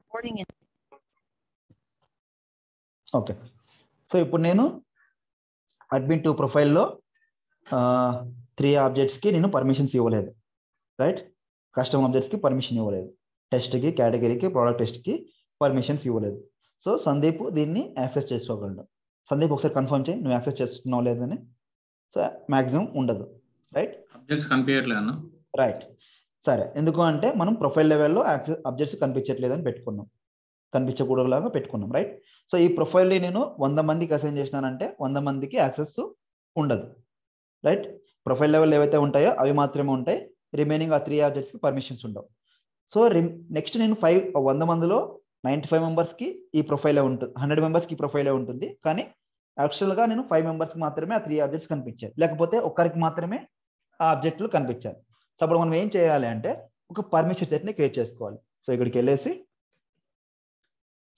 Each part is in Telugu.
recording in okay. సో ఇప్పుడు నేను admin2 ప్రొఫైల్లో 3 ఆబ్జెక్ట్స్కి నేను పర్మిషన్స్ ఇవ్వలేదు, రైట్? కస్టమ్ ఆబ్జెక్ట్స్కి పర్మిషన్ ఇవ్వలేదు, టెస్ట్కి, కేటగిరీకి, ప్రోడక్ట్ టెస్ట్కి పర్మిషన్స్ ఇవ్వలేదు. సో సందీప్ దీన్ని యాక్సెస్ చేసుకోగలడు. సందీప్ ఒకసారి కన్ఫర్మ్ చేయి, నువ్వు యాక్సెస్ చేస్తున్నావు లేదని. సో మ్యాక్సిమం ఉండదు, రైట్? ఆబ్జెక్ట్స్ కనిపించట్లేదు అన్న. రైట్, సరే. ఎందుకు అంటే మనం ప్రొఫైల్ లెవెల్లో ఆబ్జెక్ట్స్ కనిపించట్లేదని పెట్టుకున్నాం, కనిపించకూడదులాగా పెట్టుకున్నాం, రైట్? సో ఈ ప్రొఫైల్ని నేను 100 మందికి అసైన్ చేసినానంటే 100 మందికి యాక్సెస్ ఉండదు, రైట్? ప్రొఫైల్ లెవెల్ ఏవైతే ఉంటాయో అవి మాత్రమే ఉంటాయి, రిమైనింగ్ ఆ 3 ఆబ్జెక్ట్స్కి పర్మిషన్స్ ఉండవు. సో నెక్స్ట్ నేను 100 మందిలో 95 మెంబర్స్కి ఈ ప్రొఫైలే ఉంటుంది, 100 మెంబర్స్కి ఈ ప్రొఫైలే ఉంటుంది. కానీ యాక్చువల్గా నేను 5 మెంబర్స్కి మాత్రమే ఆ 3 ఆబ్జెక్ట్స్ కనిపించాయి, లేకపోతే ఒక్కరికి మాత్రమే ఆ ఆబ్జెక్టులు కనిపించాలి. సో అప్పుడు మనం ఏం చేయాలి అంటే ఒక పర్మిషన్ సెట్ని క్రియేట్ చేసుకోవాలి. సో ఇక్కడికి వెళ్ళేసి,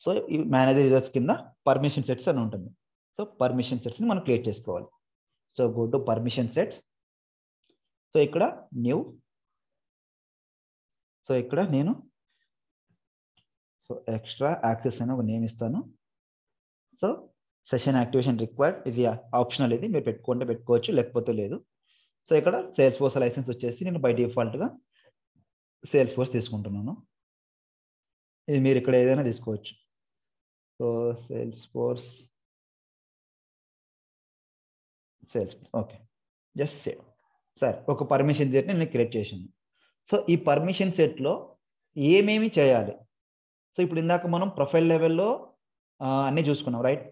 సో ఈ మేనేజ్ యూజర్స్ కింద పర్మిషన్ సెట్స్ అని ఉంటుంది. సో పర్మిషన్ సెట్స్ని మనం క్రియేట్ చేసుకోవాలి. So go to permission sets. So ఇక్కడ న్యూ, సో ఇక్కడ నేను సో ఎక్స్ట్రా యాక్సెస్ అని ఒక నేమ్ ఇస్తాను. సో సెషన్ యాక్టివేషన్ రిక్వైర్డ్, ఇది ఆప్షనల్, ఇది మీరు పెట్టుకుంటే పెట్టుకోవచ్చు, లేకపోతే లేదు. సో ఇక్కడ సేల్స్ ఫోర్స్ లైసెన్స్ వచ్చేసి నేను బై డిఫాల్ట్గా సేల్స్ ఫోర్స్ తీసుకుంటున్నాను. ఇది మీరు ఇక్కడ ఏదైనా తీసుకోవచ్చు. So sales force, okay, just save. సరే, ఒక పర్మిషన్ సెట్ని నేను క్రియేట్ చేశాను. సో ఈ పర్మిషన్ సెట్లో ఏమేమి చేయాలి? సో ఇప్పుడు ఇందాక మనం ప్రొఫైల్ లెవెల్లో అన్నీ చూసుకున్నాం, రైట్?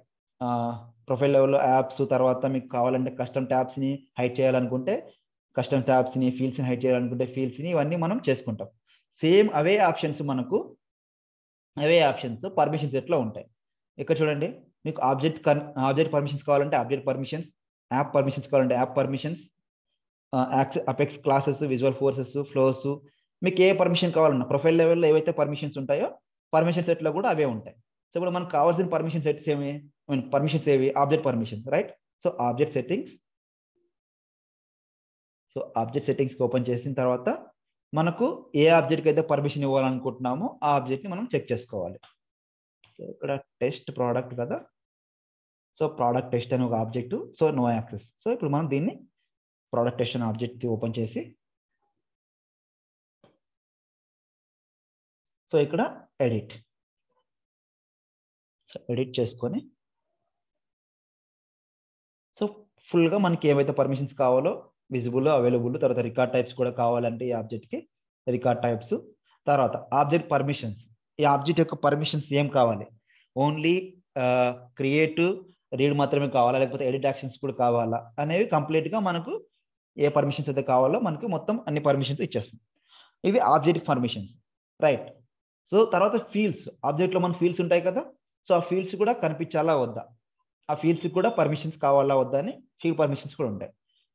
ప్రొఫైల్ లెవెల్లో యాప్స్, తర్వాత మీకు కావాలంటే కస్టమ్ ట్యాబ్స్ని హైడ్ చేయాలనుకుంటే కస్టమ్ ట్యాబ్స్ని, ఫీల్డ్స్ని హైడ్ చేయాలనుకుంటే ఫీల్డ్స్ని, ఇవన్నీ మనం చేసుకుంటాం. సేమ్ అవే ఆప్షన్స్ పర్మిషన్ సెట్లో ఉంటాయి. ఇక్కడ చూడండి, మీకు ఆబ్జెక్ట్ పర్మిషన్స్ కావాలంటే ఆబ్జెక్ట్ పర్మిషన్స్, యాప్ పర్మిషన్స్ కావాలంటే app permissions, apex classes, visual forces, flows, మీకు ఏ పర్మిషన్ కావాలన్నా ప్రొఫైల్ లెవెల్లో ఏవైతే పర్మిషన్స్ ఉంటాయో పర్మిషన్ సెట్లో కూడా అవే ఉంటాయి. సో ఇప్పుడు మనకు కావాల్సిన పర్మిషన్ సెట్స్ పర్మిషన్స్ ఏవి? Object permissions, right? So object సెట్టింగ్స్కి ఓపెన్ చేసిన తర్వాత మనకు ఏ ఆబ్జెక్ట్కి అయితే పర్మిషన్ ఇవ్వాలనుకుంటున్నామో ఆ ఆబ్జెక్ట్ని మనం చెక్ చేసుకోవాలి. సో ఇక్కడ టెస్ట్ ప్రోడక్ట్ కదా, సో ప్రోడక్ట్ టెస్ట్ అని ఒక object, so no access. So ఇప్పుడు మనం దీన్ని ప్రోడక్ట్ టెస్ట్ అనే ఆబ్జెక్ట్కి ఓపెన్ చేసి, సో ఇక్కడ ఎడిట్ చేసుకొని, సో ఫుల్గా మనకి ఏవైతే పర్మిషన్స్ కావాలో విజిబుల్, అవైలబుల్, తర్వాత రికార్డ్ టైప్స్ కూడా కావాలంటే ఈ ఆబ్జెక్ట్కి రికార్డ్ టైప్స్, తర్వాత ఆబ్జెక్ట్ పర్మిషన్స్. ఈ ఆబ్జెక్ట్ యొక్క పర్మిషన్స్ ఏం కావాలి? ఓన్లీ క్రియేట్, రీడ్ మాత్రమే కావాలా, లేకపోతే ఎడిట్ యాక్షన్స్ కూడా కావాలా అనేవి కంప్లీట్గా మనకు ఏ పర్మిషన్స్ అయితే కావాలో మనకు మొత్తం అన్ని పర్మిషన్స్ ఇచ్చేస్తుంది. ఇవి ఆబ్జెక్ట్ పర్మిషన్స్, రైట్? సో తర్వాత ఫీల్డ్స్, ఆబ్జెక్ట్లో మన ఫీల్డ్స్ ఉంటాయి కదా, సో ఆ ఫీల్డ్స్ కూడా కనిపించాలా వద్దా, ఆ ఫీల్డ్స్కి కూడా పర్మిషన్స్ కావాలా వద్దా అని ఫీల్డ్ పర్మిషన్స్ కూడా ఉంటాయి.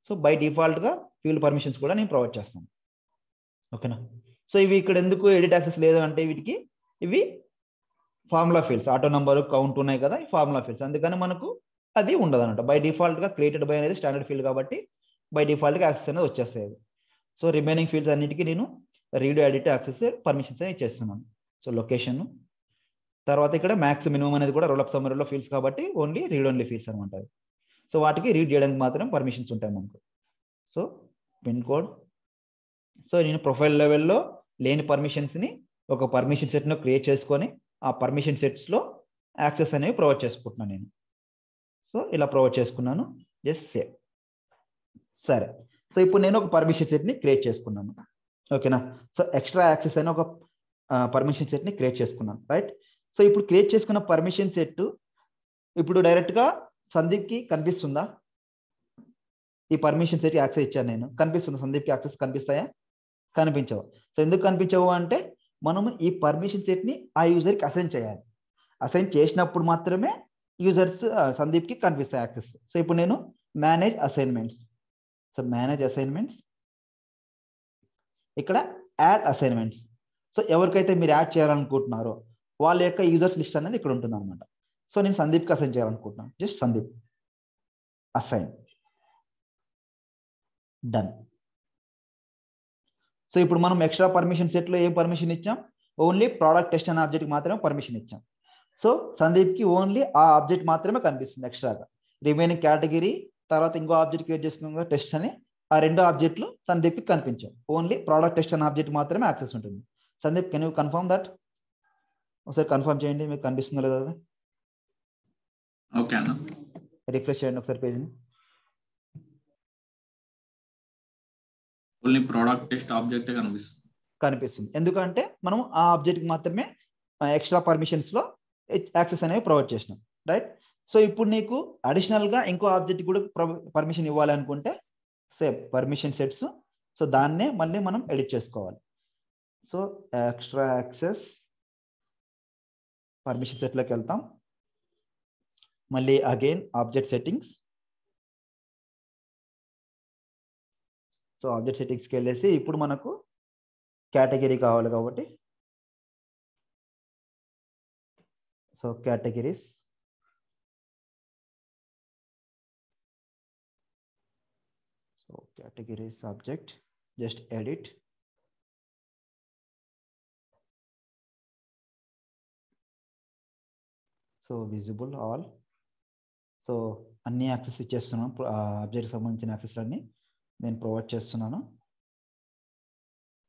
సో బై డిఫాల్ట్గా ఫీల్డ్ పర్మిషన్స్ కూడా నేను ప్రొవైడ్ చేస్తాను, ఓకేనా? సో ఇవి ఇక్కడ ఎందుకు ఎడిట్ యాక్సెస్ లేదు అంటే వీటికి ఇవి formula fields, auto number, count ఉన్నాయి కదా, ఈ ఫార్ములా ఫీల్డ్స్, అందుకని మనకు అది ఉండదు అనమాట. బై డిఫాల్ట్గా క్రియేటెడ్ బై అనేది స్టాండర్డ్ ఫీల్డ్ కాబట్టి బై డిఫాల్ట్గా యాక్సెస్ అనేది వచ్చేస్తాయి. సో రిమైనింగ్ ఫీల్డ్స్ అన్నిటికీ నేను రీడ్, ఎడిట్, యాక్సెస్ పర్మిషన్స్ అనేది ఇచ్చేస్తున్నాను. సో లొకేషన్, తర్వాత ఇక్కడ మ్యాక్స్, మినిమం అనేది కూడా రోల్ అప్ సమ్మరీలో ఫీల్డ్స్ కాబట్టి ఓన్లీ రీడ్ ఓన్లీ ఫీల్డ్స్ అనమాట. సో వాటికి రీడ్ చేయడానికి మాత్రం పర్మిషన్స్ ఉంటాయి మనకు. సో పిన్ కోడ్, సో నేను ప్రొఫైల్ లెవెల్లో లేని పర్మిషన్స్ని ఒక పర్మిషన్ సెట్ను క్రియేట్ చేసుకొని ఆ పర్మిషన్ సెట్స్లో యాక్సెస్ అనేవి ప్రొవైడ్ చేసుకుంటున్నాను నేను. సో ఇలా ప్రొవైడ్ చేసుకున్నాను, జస్ట్ సేవ్. సరే, సో ఇప్పుడు నేను ఒక పర్మిషన్ సెట్ని క్రియేట్ చేసుకున్నాను, ఓకేనా? సో ఎక్స్ట్రా యాక్సెస్ అని ఒక పర్మిషన్ సెట్ని క్రియేట్ చేసుకున్నాను, రైట్? సో ఇప్పుడు క్రియేట్ చేసుకున్న పర్మిషన్ సెట్ ఇప్పుడు డైరెక్ట్గా సందీప్కి కనిపిస్తుందా? ఈ పర్మిషన్ సెట్కి యాక్సెస్ ఇచ్చాను నేను, కనిపిస్తుందా? సందీప్కి యాక్సెస్ కనిపిస్తాయా? కనిపించవు. సో ఎందుకు కనిపించవు అంటే మనము ఈ పర్మిషన్ సెట్ని ఆ యూజర్కి అసైన్ చేయాలి. అసైన్ చేసినప్పుడు మాత్రమే యూజర్స్ సందీప్కి కనిపిస్తాయి యాక్సెస్. సో ఇప్పుడు నేను manage assignments, so manage assignments, ఇక్కడ యాడ్ అసైన్మెంట్స్. సో ఎవరికైతే మీరు యాడ్ చేయాలనుకుంటున్నారో వాళ్ళ యొక్క యూజర్స్ లిస్ట్ అనేది ఇక్కడ ఉంటుంది అనమాట. సో నేను సందీప్కి అసైన్ చేయాలనుకుంటున్నాను, just Sandeep assign, done. So ఇప్పుడు మనం ఎక్స్ట్రా పర్మిషన్ సెట్లో ఏ పర్మిషన్ ఇచ్చాం? ఓన్లీ ప్రోడక్ట్ టెస్ట్ అనే ఆబ్జెక్ట్కి మాత్రమే పర్మిషన్ ఇచ్చాం. సో సందీప్కి ఓన్లీ ఆ ఆబ్జెక్ట్ మాత్రమే కనిపిస్తుంది ఎక్స్ట్రాగా. రిమైనింగ్ కేటగిరీ తర్వాత ఇంకో ఆబ్జెక్ట్ క్రియేట్ చేసుకున్న టెస్ట్ అని ఆ రెండు ఆబ్జెక్టులు సందీప్కి కనిపించాం. ఓన్లీ ప్రోడక్ట్ టెస్ట్ అనే ఆబ్జెక్ట్ మాత్రమే యాక్సెస్ ఉంటుంది. Sandeep can you confirm that? ఒకసారి కన్ఫర్మ్ చేయండి, మీకు కనిపిస్తుందో లేదా? ఓకే అన్న. రిఫ్రెష్ చేయండి ఒకసారి పేజ్ని. ఓన్లీ ప్రోడక్ట్ టెస్ట్ ఆబ్జెక్ట్ కనిపిస్తుంది. ఎందుకంటే మనం ఆ ఆబ్జెక్ట్కి మాత్రమే ఎక్స్ట్రా పర్మిషన్స్లో యాక్సెస్ అనేవి ప్రొవైడ్ చేసినాం, రైట్? సో ఇప్పుడు నీకు అడిషనల్గా ఇంకో ఆబ్జెక్ట్ కూడా పర్మిషన్ ఇవ్వాలి అనుకుంటే సేమ్ పర్మిషన్ సెట్స్. సో దాన్నే మళ్ళీ మనం ఎడిట్ చేసుకోవాలి. సో ఎక్స్ట్రా యాక్సెస్ పర్మిషన్ సెట్లోకి వెళ్తాం. మళ్ళీ again object settings. So object సెట్టింగ్స్కి వెళ్ళేసి ఇప్పుడు మనకు కేటగిరీ కావాలి కాబట్టి so categories. So categories object just edit. So visible all. So అన్ని యాక్సెస్ ఇచ్చేస్తున్నాను, ఆబ్జెక్ట్కి సంబంధించిన యాక్సెస్ అన్ని నేను ప్రొవైడ్ చేస్తున్నాను.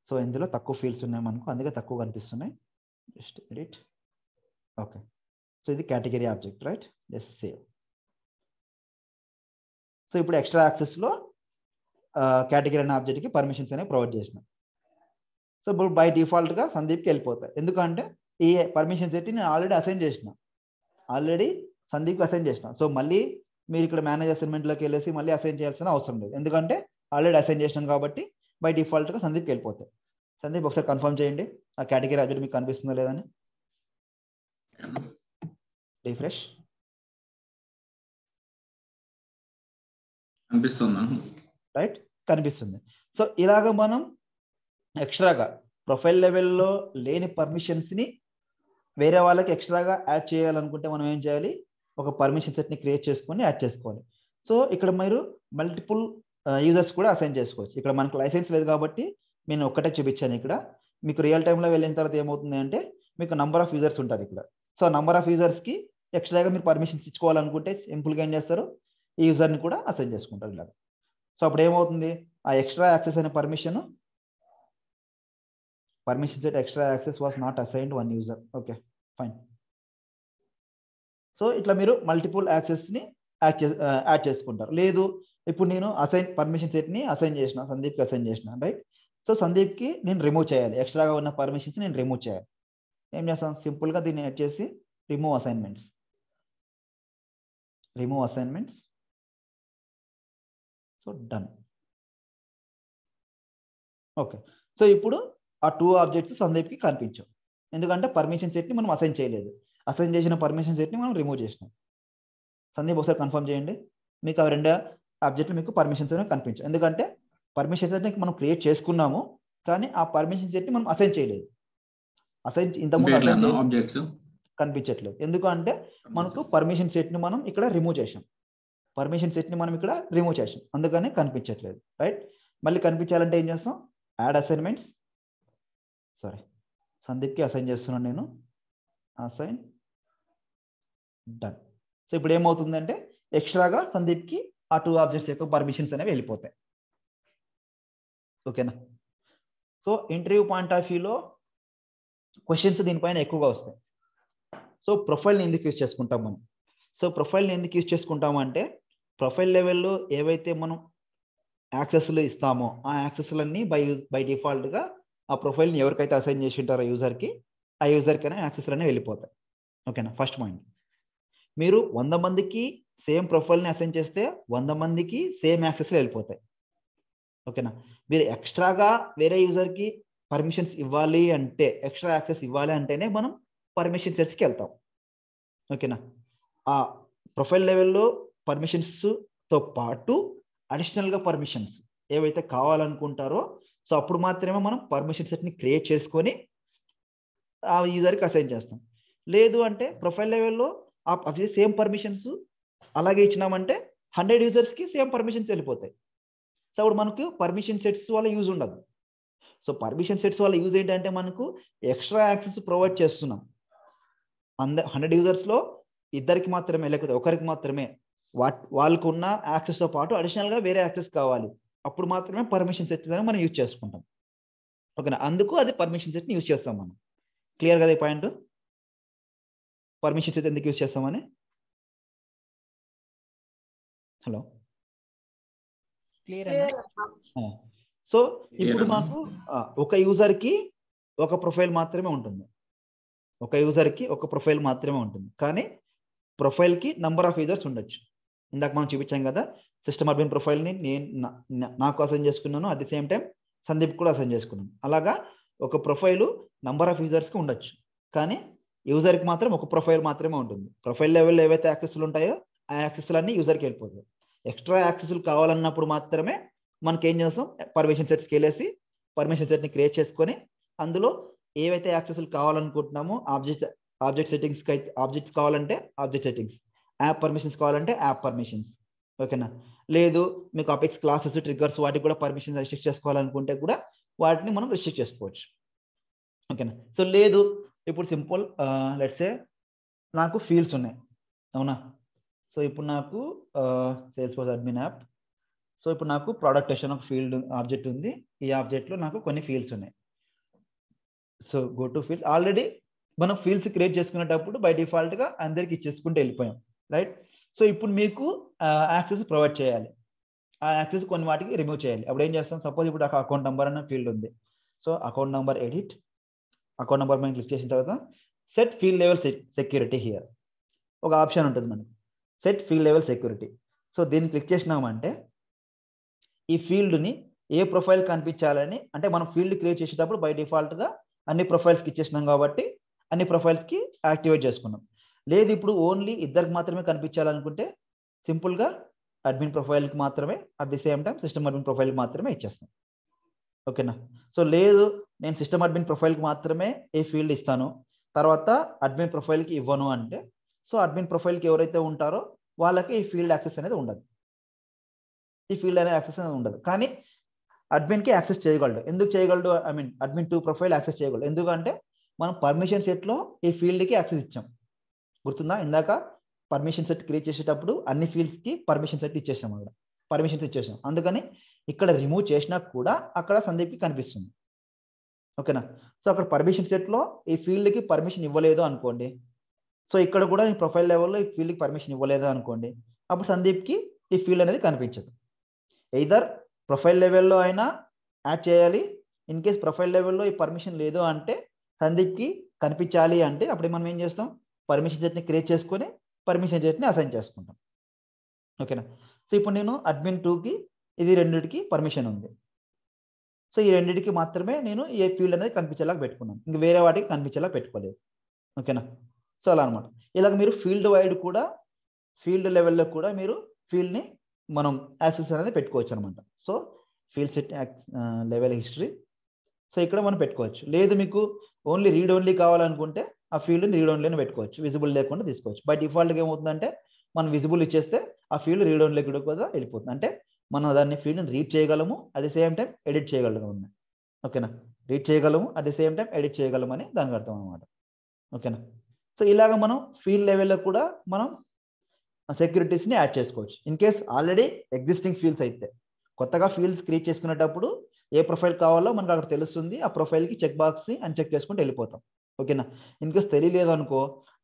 సో ఇందులో తక్కువ ఫీల్డ్స్ ఉన్నాయి మనకు, అందుకే తక్కువ కనిపిస్తున్నాయి. Just edit. ఓకే, సో ఇది category object, right? Just save. So ఇప్పుడు ఎక్స్ట్రా యాక్సెస్లో కేటగిరీ అనే ఆబ్జెక్ట్కి పర్మిషన్స్ అనేవి ప్రొవైడ్ చేసినాం. సో ఇప్పుడు బై డిఫాల్ట్గా సందీప్కి వెళ్ళిపోతాయి. ఎందుకంటే ఈ పర్మిషన్స్ పెట్టి నేను ఆల్రెడీ అసైన్ చేసిన, ఆల్రెడీ సందీప్కి అసైన్ చేసిన. సో మళ్ళీ మీరు ఇక్కడ మేనేజ్ అసైన్మెంట్లోకి వెళ్ళేసి మళ్ళీ అసైన్ చేయాల్సిన అవసరం లేదు, ఎందుకంటే ఆల్రెడీ అసైన్ చేసినాం కాబట్టి బై డిఫాల్ట్గా సందీప్కి వెళ్ళిపోతాయి. సందీప్ ఒకసారి కన్ఫర్మ్ చేయండి ఆ కేటగిరీ ఆబ్జెక్ట్ మీకు కనిపిస్తుందో లేదని. రిఫ్రెష్. కనిపిస్తుందా? రైట్, కనిపిస్తుంది. సో ఇలాగ మనం ఎక్స్ట్రాగా ప్రొఫైల్ లెవెల్లో లేని పర్మిషన్స్ని వేరే వాళ్ళకి ఎక్స్ట్రాగా యాడ్ చేయాలనుకుంటే మనం ఏం చేయాలి? ఒక పర్మిషన్ సెట్ని క్రియేట్ చేసుకొని యాడ్ చేసుకోవాలి. సో ఇక్కడ మీరు మల్టిపుల్ యూజర్స్ కూడా అసైన్ చేసుకోవచ్చు. ఇక్కడ మనకు లైసెన్స్ లేదు కాబట్టి నేను ఒక్కటే చూపించాను. ఇక్కడ మీకు రియల్ టైంలో వెళ్ళిన తర్వాత ఏమవుతుంది అంటే మీకు నంబర్ ఆఫ్ యూజర్స్ ఉంటారు ఇక్కడ. సో నంబర్ ఆఫ్ యూజర్స్కి ఎక్స్ట్రాగా మీరు పర్మిషన్స్ ఇచ్చుకోవాలనుకుంటే సింపుల్గా ఏం చేస్తారు? ఈ యూజర్ని కూడా అసైన్ చేసుకుంటారు ఇలా. సో అప్పుడు ఏమవుతుంది? ఆ ఎక్స్ట్రా యాక్సెస్ అనే permission set extra access was not assigned one user. Okay, fine. So ఇట్లా మీరు మల్టిపుల్ యాక్సెస్ని యాడ్ చేసుకుంటారు. లేదు ఇప్పుడు నేను పర్మిషన్ సెట్ని అసైన్ చేసిన, సందీప్కి అసైన్ చేసిన, రైట్? సో సందీప్కి నేను రిమూవ్ చేయాలి, ఎక్స్ట్రాగా ఉన్న పర్మిషన్స్ నేను రిమూవ్ చేయాలి. ఏం చేస్తాను? సింపుల్గా దీన్ని యాడ్ చేసి remove assignments. So done. Okay, so ఇప్పుడు ఆ టూ ఆబ్జెక్ట్స్ సందీప్కి కనిపించవు, ఎందుకంటే పర్మిషన్ సెట్ని మనం అసైన్ చేయలేదు. అసైన్ చేసిన పర్మిషన్ సెట్ని మనం రిమూవ్ చేసినాం. సందీప్ ఒకసారి కన్ఫర్మ్ చేయండి, మీకు ఆ రెండు ఆబ్జెక్టులు మీకు పర్మిషన్స్ అనేవి కనిపించవు, ఎందుకంటే పర్మిషన్ సెట్ని మనం క్రియేట్ చేసుకున్నాము కానీ ఆ పర్మిషన్ సెట్ని మనం అసైన్ చేయలేదు. ఇంతకుముందు ఆబ్జెక్ట్స్ కనిపించట్లేదు, ఎందుకంటే మనకు పర్మిషన్ సెట్ని మనం ఇక్కడ రిమూవ్ చేసాం. అందుకని కనిపించట్లేదు, రైట్? మళ్ళీ కనిపించాలంటే ఏం చేస్తాం? Add assignments. సందీప్కి అసైన్ చేస్తున్నాను నేను, అసైన్, డన్. సో ఇప్పుడు ఏమవుతుందంటే ఎక్స్ట్రాగా సందీప్కి ఆ టూ ఆబ్జెక్ట్స్ యొక్క పర్మిషన్స్ అనేవి వెళ్ళిపోతాయి. ఓకేనా? సో ఇంటర్వ్యూ పాయింట్ ఆఫ్ వ్యూలో క్వశ్చన్స్ దీనిపైన ఎక్కువగా వస్తాయి. సో ప్రొఫైల్ని ఎందుకు యూజ్ చేసుకుంటాం మనం? సో ప్రొఫైల్ని ఎందుకు యూజ్ చేసుకుంటామంటే ప్రొఫైల్ లెవెల్లో ఏవైతే మనం యాక్సెస్లు ఇస్తామో ఆ యాక్సెస్లన్నీ బై డిఫాల్ట్గా ఆ ప్రొఫైల్ని ఎవరికైతే అసైన్ చేసి ఉంటారో యూజర్కి, ఆ యూజర్కైనా యాక్సెస్లు అనేవి వెళ్ళిపోతాయి. ఓకేనా? First point. మీరు 100 మందికి సేమ్ ప్రొఫైల్ని అసైన్ చేస్తే 100 మందికి సేమ్ యాక్సెస్లు వెళ్ళిపోతాయి. ఓకేనా? మీరు ఎక్స్ట్రాగా వేరే యూజర్కి పర్మిషన్స్ ఇవ్వాలి అంటే, ఎక్స్ట్రా యాక్సెస్ ఇవ్వాలి అంటేనే మనం పర్మిషన్ సెట్స్కి వెళ్తాం. ఓకేనా? ఆ ప్రొఫైల్ లెవెల్లో పర్మిషన్స్తో పాటు అడిషనల్గా పర్మిషన్స్ ఏవైతే కావాలనుకుంటారో సో అప్పుడు మాత్రమే మనం పర్మిషన్ సెట్ని క్రియేట్ చేసుకొని ఆ యూజర్కి అసైన్ చేస్తాం. లేదు అంటే ప్రొఫైల్ లెవెల్లో అవి సేమ్ పర్మిషన్స్ అలాగే ఇచ్చినామంటే 100 యూజర్స్కి సేమ్ పర్మిషన్స్ వెళ్ళిపోతాయి. సో అప్పుడు మనకు పర్మిషన్ సెట్స్ వల్ల యూజ్ ఉండదు. సో పర్మిషన్ సెట్స్ వల్ల యూజ్ ఏంటంటే మనకు ఎక్స్ట్రా యాక్సెస్ ప్రొవైడ్ చేస్తున్నాం. 100 యూజర్స్లో ఇద్దరికి మాత్రమే లేకపోతే ఒకరికి మాత్రమే వాళ్ళకు ఉన్న యాక్సెస్తో పాటు అడిషనల్గా వేరే యాక్సెస్ కావాలి, అప్పుడు మాత్రమే పర్మిషన్ సెట్ అనేది మనం యూజ్ చేసుకుంటాం. ఓకేనా, అందుకు అది పర్మిషన్ సెట్ని యూజ్ చేస్తాం మనం. క్లియర్ కదా ఈ పాయింట్? పర్మిషన్ సెట్ ఎందుకు యూజ్ చేస్తామని. హలో, సో ఇప్పుడు మాకు ఒక యూజర్కి ఒక ప్రొఫైల్ మాత్రమే ఉంటుంది, కానీ ప్రొఫైల్కి నంబర్ ఆఫ్ యూజర్స్ ఉండొచ్చు. ఇందాక మనం చూపించాం కదా, సిస్టమ్ అడ్మిన్ ప్రొఫైల్ని నాకు అసైన్ చేసుకున్నాను, at the same time Sandeep కూడా అసైన్ చేసుకున్నాను. అలాగా ఒక ప్రొఫైలు నంబర్ ఆఫ్ యూజర్స్కి ఉండొచ్చు, కానీ యూజర్కి మాత్రం ఒక ప్రొఫైల్ మాత్రమే ఉంటుంది. ప్రొఫైల్ లెవెల్లో ఏవైతే యాక్సెస్లు ఉంటాయో ఆ యాక్సెస్లు అన్నీ యూజర్కి వెళ్ళిపోతాయి. ఎక్స్ట్రా యాక్సెస్లు కావాలన్నప్పుడు మాత్రమే మనకి ఏం చేస్తాం, పర్మిషన్ సెట్స్కి వెళ్ళేసి పర్మిషన్ సెట్ని క్రియేట్ చేసుకొని అందులో ఏవైతే యాక్సెస్లు కావాలనుకుంటున్నామో ఆబ్జెక్ట్ సెట్టింగ్స్కి అయితే ఆబ్జెక్ట్స్ కావాలంటే ఆబ్జెక్ట్ సెట్టింగ్స్, యాప్ పర్మిషన్స్ కావాలంటే యాప్ పర్మిషన్స్. ఓకేనా, లేదు మీకు అపెక్స్ క్లాసెస్ ట్రిగ్గర్స్ వాటికి కూడా పర్మిషన్ రిస్ట్రిక్ట్ చేసుకోవాలనుకుంటే కూడా వాటిని మనం రిస్ట్రిక్ట్ చేసుకోవచ్చు. ఓకేనా, సో లేదు ఇప్పుడు సింపుల్ లెట్స్ సే నాకు ఫీల్డ్స్ ఉన్నాయి, అవునా. సో ఇప్పుడు నాకు sales force admin app, so ఇప్పుడు నాకు ప్రోడక్ట్ సెషన్ ఒక ఫీల్డ్ ఆబ్జెక్ట్ ఉంది, ఈ ఆబ్జెక్ట్లో నాకు కొన్ని ఫీల్డ్స్ ఉన్నాయి. So go to fields. Already మనం ఫీల్డ్స్ క్రియేట్ చేసుకునేటప్పుడు బై డిఫాల్ట్గా అందరికి ఇచ్చేసుకుంటూ వెళ్ళిపోయాం, రైట్. సో ఇప్పుడు మీకు యాక్సెస్ ప్రొవైడ్ చేయాలి, ఆ యాక్సెస్ కొన్ని వాటికి రిమూవ్ చేయాలి. అప్పుడు ఏం చేస్తాం, సపోజ్ ఇప్పుడు నాకు అకౌంట్ నెంబర్ అన్న ఫీల్డ్ ఉంది. So account number edit, account number మనం క్లిక్ చేసిన తర్వాత set field level security here ఒక ఆప్షన్ ఉంటుంది మనకి, set field level security. So దీన్ని క్లిక్ చేసినామంటే ఈ ఫీల్డ్ని ఏ ప్రొఫైల్ కనిపించాలని, అంటే మనం ఫీల్డ్ క్రియేట్ చేసేటప్పుడు బై డిఫాల్ట్గా అన్ని ప్రొఫైల్స్కి ఇచ్చేసినాం కాబట్టి అన్ని ప్రొఫైల్స్కి యాక్టివేట్ చేసుకున్నాం. లేదు ఇప్పుడు ఓన్లీ ఇద్దరికి మాత్రమే కనిపించాలనుకుంటే సింపుల్గా అడ్మిన్ ప్రొఫైల్కి మాత్రమే, at the same time system admin ప్రొఫైల్కి మాత్రమే ఇచ్చేస్తాం. ఓకేనా, సో లేదు నేను సిస్టమ్ అడ్మిన్ ప్రొఫైల్కి మాత్రమే ఏ ఫీల్డ్ ఇస్తాను, తర్వాత అడ్మిన్ ప్రొఫైల్కి ఇవ్వను అంటే, సో అడ్మిన్ ప్రొఫైల్కి ఎవరైతే ఉంటారో వాళ్ళకి ఈ ఫీల్డ్ యాక్సెస్ అనేది ఉండదు, కానీ అడ్మిన్కి యాక్సెస్ చేయగలడు. ఎందుకు చేయగలడు, I mean admin to profile access చేయగలడు. ఎందుకంటే మనం పర్మిషన్ సెట్లో ఈ ఫీల్డ్కి యాక్సెస్ ఇచ్చాం, గుర్తుందా. ఇందాక పర్మిషన్ సెట్ క్రియేట్ చేసేటప్పుడు అన్ని ఫీల్డ్స్కి పర్మిషన్ సెట్ ఇచ్చేసాం, అక్కడ పర్మిషన్స్ ఇచ్చేసాం. అందుకని ఇక్కడ రిమూవ్ చేసినా కూడా అక్కడ సందీప్కి కనిపిస్తుంది. ఓకేనా, సో అక్కడ పర్మిషన్ సెట్లో ఈ ఫీల్డ్కి పర్మిషన్ ఇవ్వలేదు అనుకోండి, సో ఇక్కడ కూడా ఈ ప్రొఫైల్ లెవెల్లో ఈ ఫీల్డ్కి పర్మిషన్ ఇవ్వలేదు అనుకోండి, అప్పుడు సందీప్కి ఈ ఫీల్డ్ అనేది కనిపించదు. ఎయిదర్ ప్రొఫైల్ లెవెల్లో అయినా యాడ్ చేయాలి, ఇన్ కేస్ ప్రొఫైల్ లెవెల్లో ఈ పర్మిషన్ లేదు అంటే సందీప్కి కనిపించాలి అంటే అప్పుడు మనం ఏం చేస్తాం, పర్మిషన్ సెట్ని క్రియేట్ చేసుకొని పర్మిషన్ సెట్ని అసైన్ చేసుకుంటాం. ఓకేనా, సో ఇప్పుడు నేను అడ్మిన్ 2కి ఇది రెండింటికి పర్మిషన్ ఉంది, సో ఈ రెండింటికి మాత్రమే నేను ఏ ఫీల్డ్ అనేది కనిపించేలాగా పెట్టుకున్నాను, ఇంక వేరే వాటికి కనిపించేలా పెట్టుకోలేదు. ఓకేనా, సో అలా అనమాట. ఇలాగ మీరు ఫీల్డ్ వైడ్ కూడా ఫీల్డ్ లెవెల్లో కూడా మీరు ఫీల్డ్ని మనం యాక్సెస్ అనేది పెట్టుకోవచ్చు అనమాట. So field set level history, so ఇక్కడ మనం పెట్టుకోవచ్చు. లేదు మీకు ఓన్లీ రీడ్ ఓన్లీ కావాలనుకుంటే ఆ ఫీల్డ్ని రీడ్ ఓన్లీని పెట్టుకోవచ్చు, విజిబుల్ లేకుండా తీసుకోవచ్చు. బై డిఫాల్ట్గా ఏమవుతుందంటే మనం విజిబుల్ ఇచ్చేస్తే ఆ ఫీల్డ్ రీడ్ ఓన్లీ కూడా వెళ్ళిపోతుంది, అంటే మనం దాన్ని ఫీల్డ్ని రీడ్ చేయగలము, at the same time edit చేయగలము. ఓకేనా, రీడ్ చేయగలము, at the same time edit చేయగలము అని దానికి అర్థం అనమాట. ఓకేనా, సో ఇలాగ మనం ఫీల్డ్ లెవెల్లో కూడా మనం సెక్యూరిటీస్ని యాడ్ చేసుకోవచ్చు. In case already existing fields అయితే, కొత్తగా ఫీల్డ్స్ క్రియేట్ చేసుకునేటప్పుడు ఏ ప్రొఫైల్ కావాలో మనకు అక్కడ తెలుస్తుంది, ఆ ప్రొఫైల్కి చెక్ బాక్స్ని అన్చెక్ చేసుకుంటూ వెళ్ళిపోతాం. ఓకేనా, ఇన్ కేస్ తెలియలేదు అనుకో,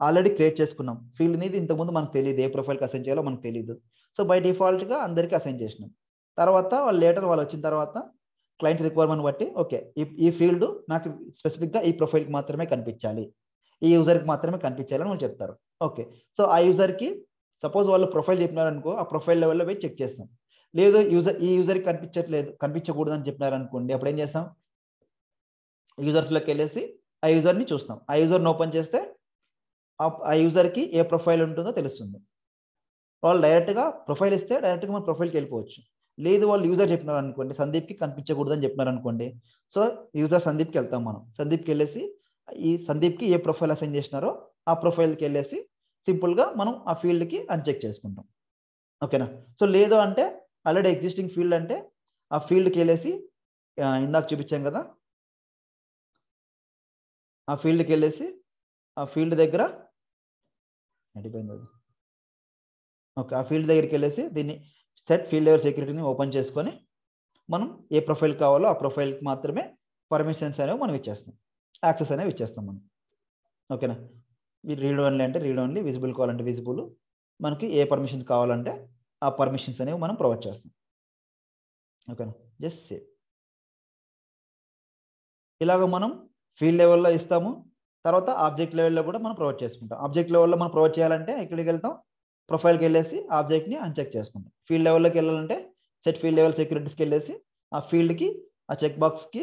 ఆల్రెడీ క్రియేట్ చేసుకున్నాం ఫీల్డ్ అనేది, ఇంతకుముందు మనకు తెలియదు ఏ ప్రొఫైల్కి అసైన్ చేయాలో మనకు తెలియదు, సో బై డిఫాల్ట్గా అందరికీ అసైన్ చేసినాం. తర్వాత వాళ్ళు వచ్చిన తర్వాత క్లయింట్స్ రిక్వైర్మెంట్ బట్టి ఓకే ఈ ఫీల్డ్ నాకు స్పెసిఫిక్గా ఈ ప్రొఫైల్కి మాత్రమే కనిపించాలి, ఈ యూజర్కి మాత్రమే కనిపించాలని వాళ్ళు చెప్తారు. ఓకే, సో ఆ యూజర్కి సపోజ్ వాళ్ళు ప్రొఫైల్ చెప్పినారనుకో, ఆ ప్రొఫైల్ లెవెల్లో పోయి చెక్ చేస్తాం. లేదు ఈ యూజర్కి కనిపించకూడదు అని చెప్పినారనుకోండి, అప్పుడు ఏం చేస్తాం, యూజర్స్లోకి వెళ్ళేసి ఆ యూజర్ని చూస్తాం. ఆ యూజర్ని ఓపెన్ చేస్తే ఆ యూజర్కి ఏ ప్రొఫైల్ ఉంటుందో తెలుస్తుంది. వాళ్ళు డైరెక్ట్గా ప్రొఫైల్ ఇస్తే డైరెక్ట్గా మన ప్రొఫైల్కి వెళ్ళిపోవచ్చు. లేదు వాళ్ళు యూజర్ చెప్పినారు అనుకోండి, సందీప్కి కనిపించకూడదు అని చెప్పినారు అనుకోండి, సో యూజర్ సందీప్కి వెళ్తాం మనం. సందీప్కి వెళ్ళేసి ఈ సందీప్కి ఏ ప్రొఫైల్ అసైన్ చేసినారో ఆ ప్రొఫైల్కి వెళ్ళేసి సింపుల్గా మనం ఆ ఫీల్డ్కి అన్చెక్ చేసుకుంటాం. ఓకేనా, సో లేదు అంటే ఆల్రెడీ ఎగ్జిస్టింగ్ ఫీల్డ్ అంటే ఆ ఫీల్డ్కి వెళ్ళేసి ఇందాక చూపించాం కదా ఆ ఫీల్డ్కి వెళ్ళేసి ఆ ఫీల్డ్ దగ్గర నడిపోయింది అది. ఓకే, ఆ ఫీల్డ్ దగ్గరికి వెళ్ళేసి దీన్ని సెట్ ఫీల్డ్ లెవెల్ సెక్యూరిటీని ఓపెన్ చేసుకొని మనం ఏ ప్రొఫైల్ కావాలో ఆ ప్రొఫైల్కి మాత్రమే పర్మిషన్స్ అనేవి మనం ఇచ్చేస్తాం, యాక్సెస్ అనేవి ఇచ్చేస్తాం మనం. ఓకేనా, రీడ్ ఓన్లీ అంటే రీడ్ ఓన్లీ, విజిబుల్ కావాలంటే విజిబుల్, మనకి ఏ పర్మిషన్స్ కావాలంటే ఆ పర్మిషన్స్ అనేవి మనం ప్రొవైడ్ చేస్తాం. ఓకేనా, జస్ట్ సేవ్. ఇలాగ మనం ఫీల్డ్ లెవెల్లో ఇస్తాము, తర్వాత ఆబ్జెక్ట్ లెవెల్లో కూడా మనం ప్రొవైడ్ చేసుకుంటాం. ఆబ్జెక్ట్ లెవెల్లో మనం ప్రొవైడ్ చేయాలంటే ఇక్కడికి వెళ్తాం, ప్రొఫైల్కి వెళ్ళేసి ఆబ్జెక్ట్ని అన్చెక్ చేసుకుంటాం. ఫీల్డ్ లెవెల్లోకి వెళ్ళాలంటే సెట్ ఫీల్డ్ లెవెల్ సెక్యూరిటీస్కి వెళ్ళేసి ఆ ఫీల్డ్కి ఆ చెక్ బాక్స్కి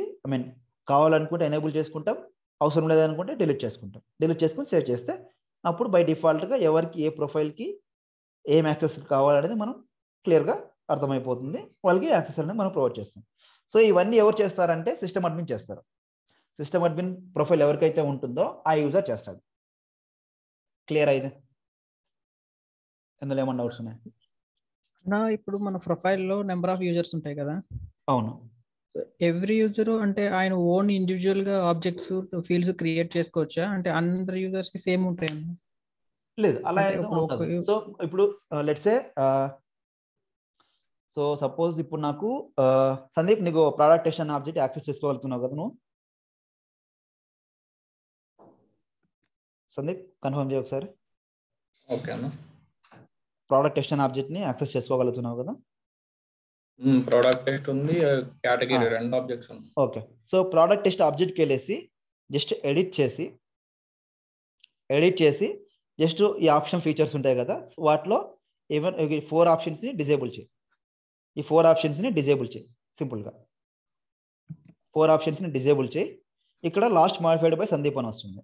కావాలనుకుంటే ఎనేబుల్ చేసుకుంటాం, అవసరం లేదనుకుంటే డిలీట్ చేసుకుంటాం. డిలీట్ చేసుకుని సేవ్ చేస్తే అప్పుడు బై డిఫాల్ట్గా ఎవరికి ఏ ప్రొఫైల్కి ఏం యాక్సెస్ కావాలనేది మనం క్లియర్గా అర్థమైపోతుంది, వాళ్ళకి యాక్సెస్ అనేది మనం ప్రొవైడ్ చేస్తాం. సో ఇవన్నీ ఎవరు చేస్తారంటే సిస్టమ్ అడ్మిన్ చేస్తారు. సిస్టమ్ అడ్మిన్ ప్రొఫైల్ ఎవరికైతే ఉంటుందో ఆ యూజర్ చేస్తాడు. క్లియర్ అయితే ఎందులో ఏమన్నా డౌట్స్ ఉన్నాయి? ఇప్పుడు మన ప్రొఫైల్లో నెంబర్ ఆఫ్ యూజర్స్ ఉంటాయి కదా, అవును. ఎవ్రీ యూజర్ అంటే ఆయన ఓన్ ఇండివిజువల్ గా ఆబ్జెక్ట్స్ ఫీల్డ్స్ క్రియేట్ చేసుకోవచ్చా? అంటే అందరి యూజర్స్ కి సేమ్ ఉంటాయి? లేదు, అలా అంటే అయితే ఇప్పుడు ఉండదు. సో ఇప్పుడు లెట్స్ సే సో సపోజ్ ఇప్పుడు నాకు సందీప్ నీకు ప్రోడక్ట్ టెస్ట్ అనే ఆబ్జెక్ట్ యాక్సెస్ చేసుకోగలుగుతున్నావు కదా నువ్వు? సందీప్ కన్ఫర్మ్ చేయ ఒకసారి. ఓకే అన్న. ప్రోడక్ట్ టెస్ట్ అనే ఆబ్జెక్ట్ ని యాక్సెస్ చేసుకోగలుగుతున్నావు కదా? ప్రోడక్ట్ టెస్ట్ ఉంది, కేటగిరీ రెండు ఆబ్జెక్ట్స్ ఉన్నాయి. ఓకే, సో ప్రోడక్ట్ టెస్ట్ ఆబ్జెక్ట్కి వెళ్ళేసి జస్ట్ ఎడిట్ చేసి జస్ట్ ఈ ఆప్షన్ ఫీచర్స్ ఉంటాయి కదా, వాటిలో ఈవెన్ 4 ఆప్షన్స్ని డిజేబుల్ చేయి. ఈ 4 ఆప్షన్స్ని డిజేబుల్ చేయి సింపుల్గా. 4 ఆప్షన్స్ని డిజేబుల్ చేయి. ఇక్కడ లాస్ట్ మాడిఫైడ్ బై సందీప్ అని వస్తుంది.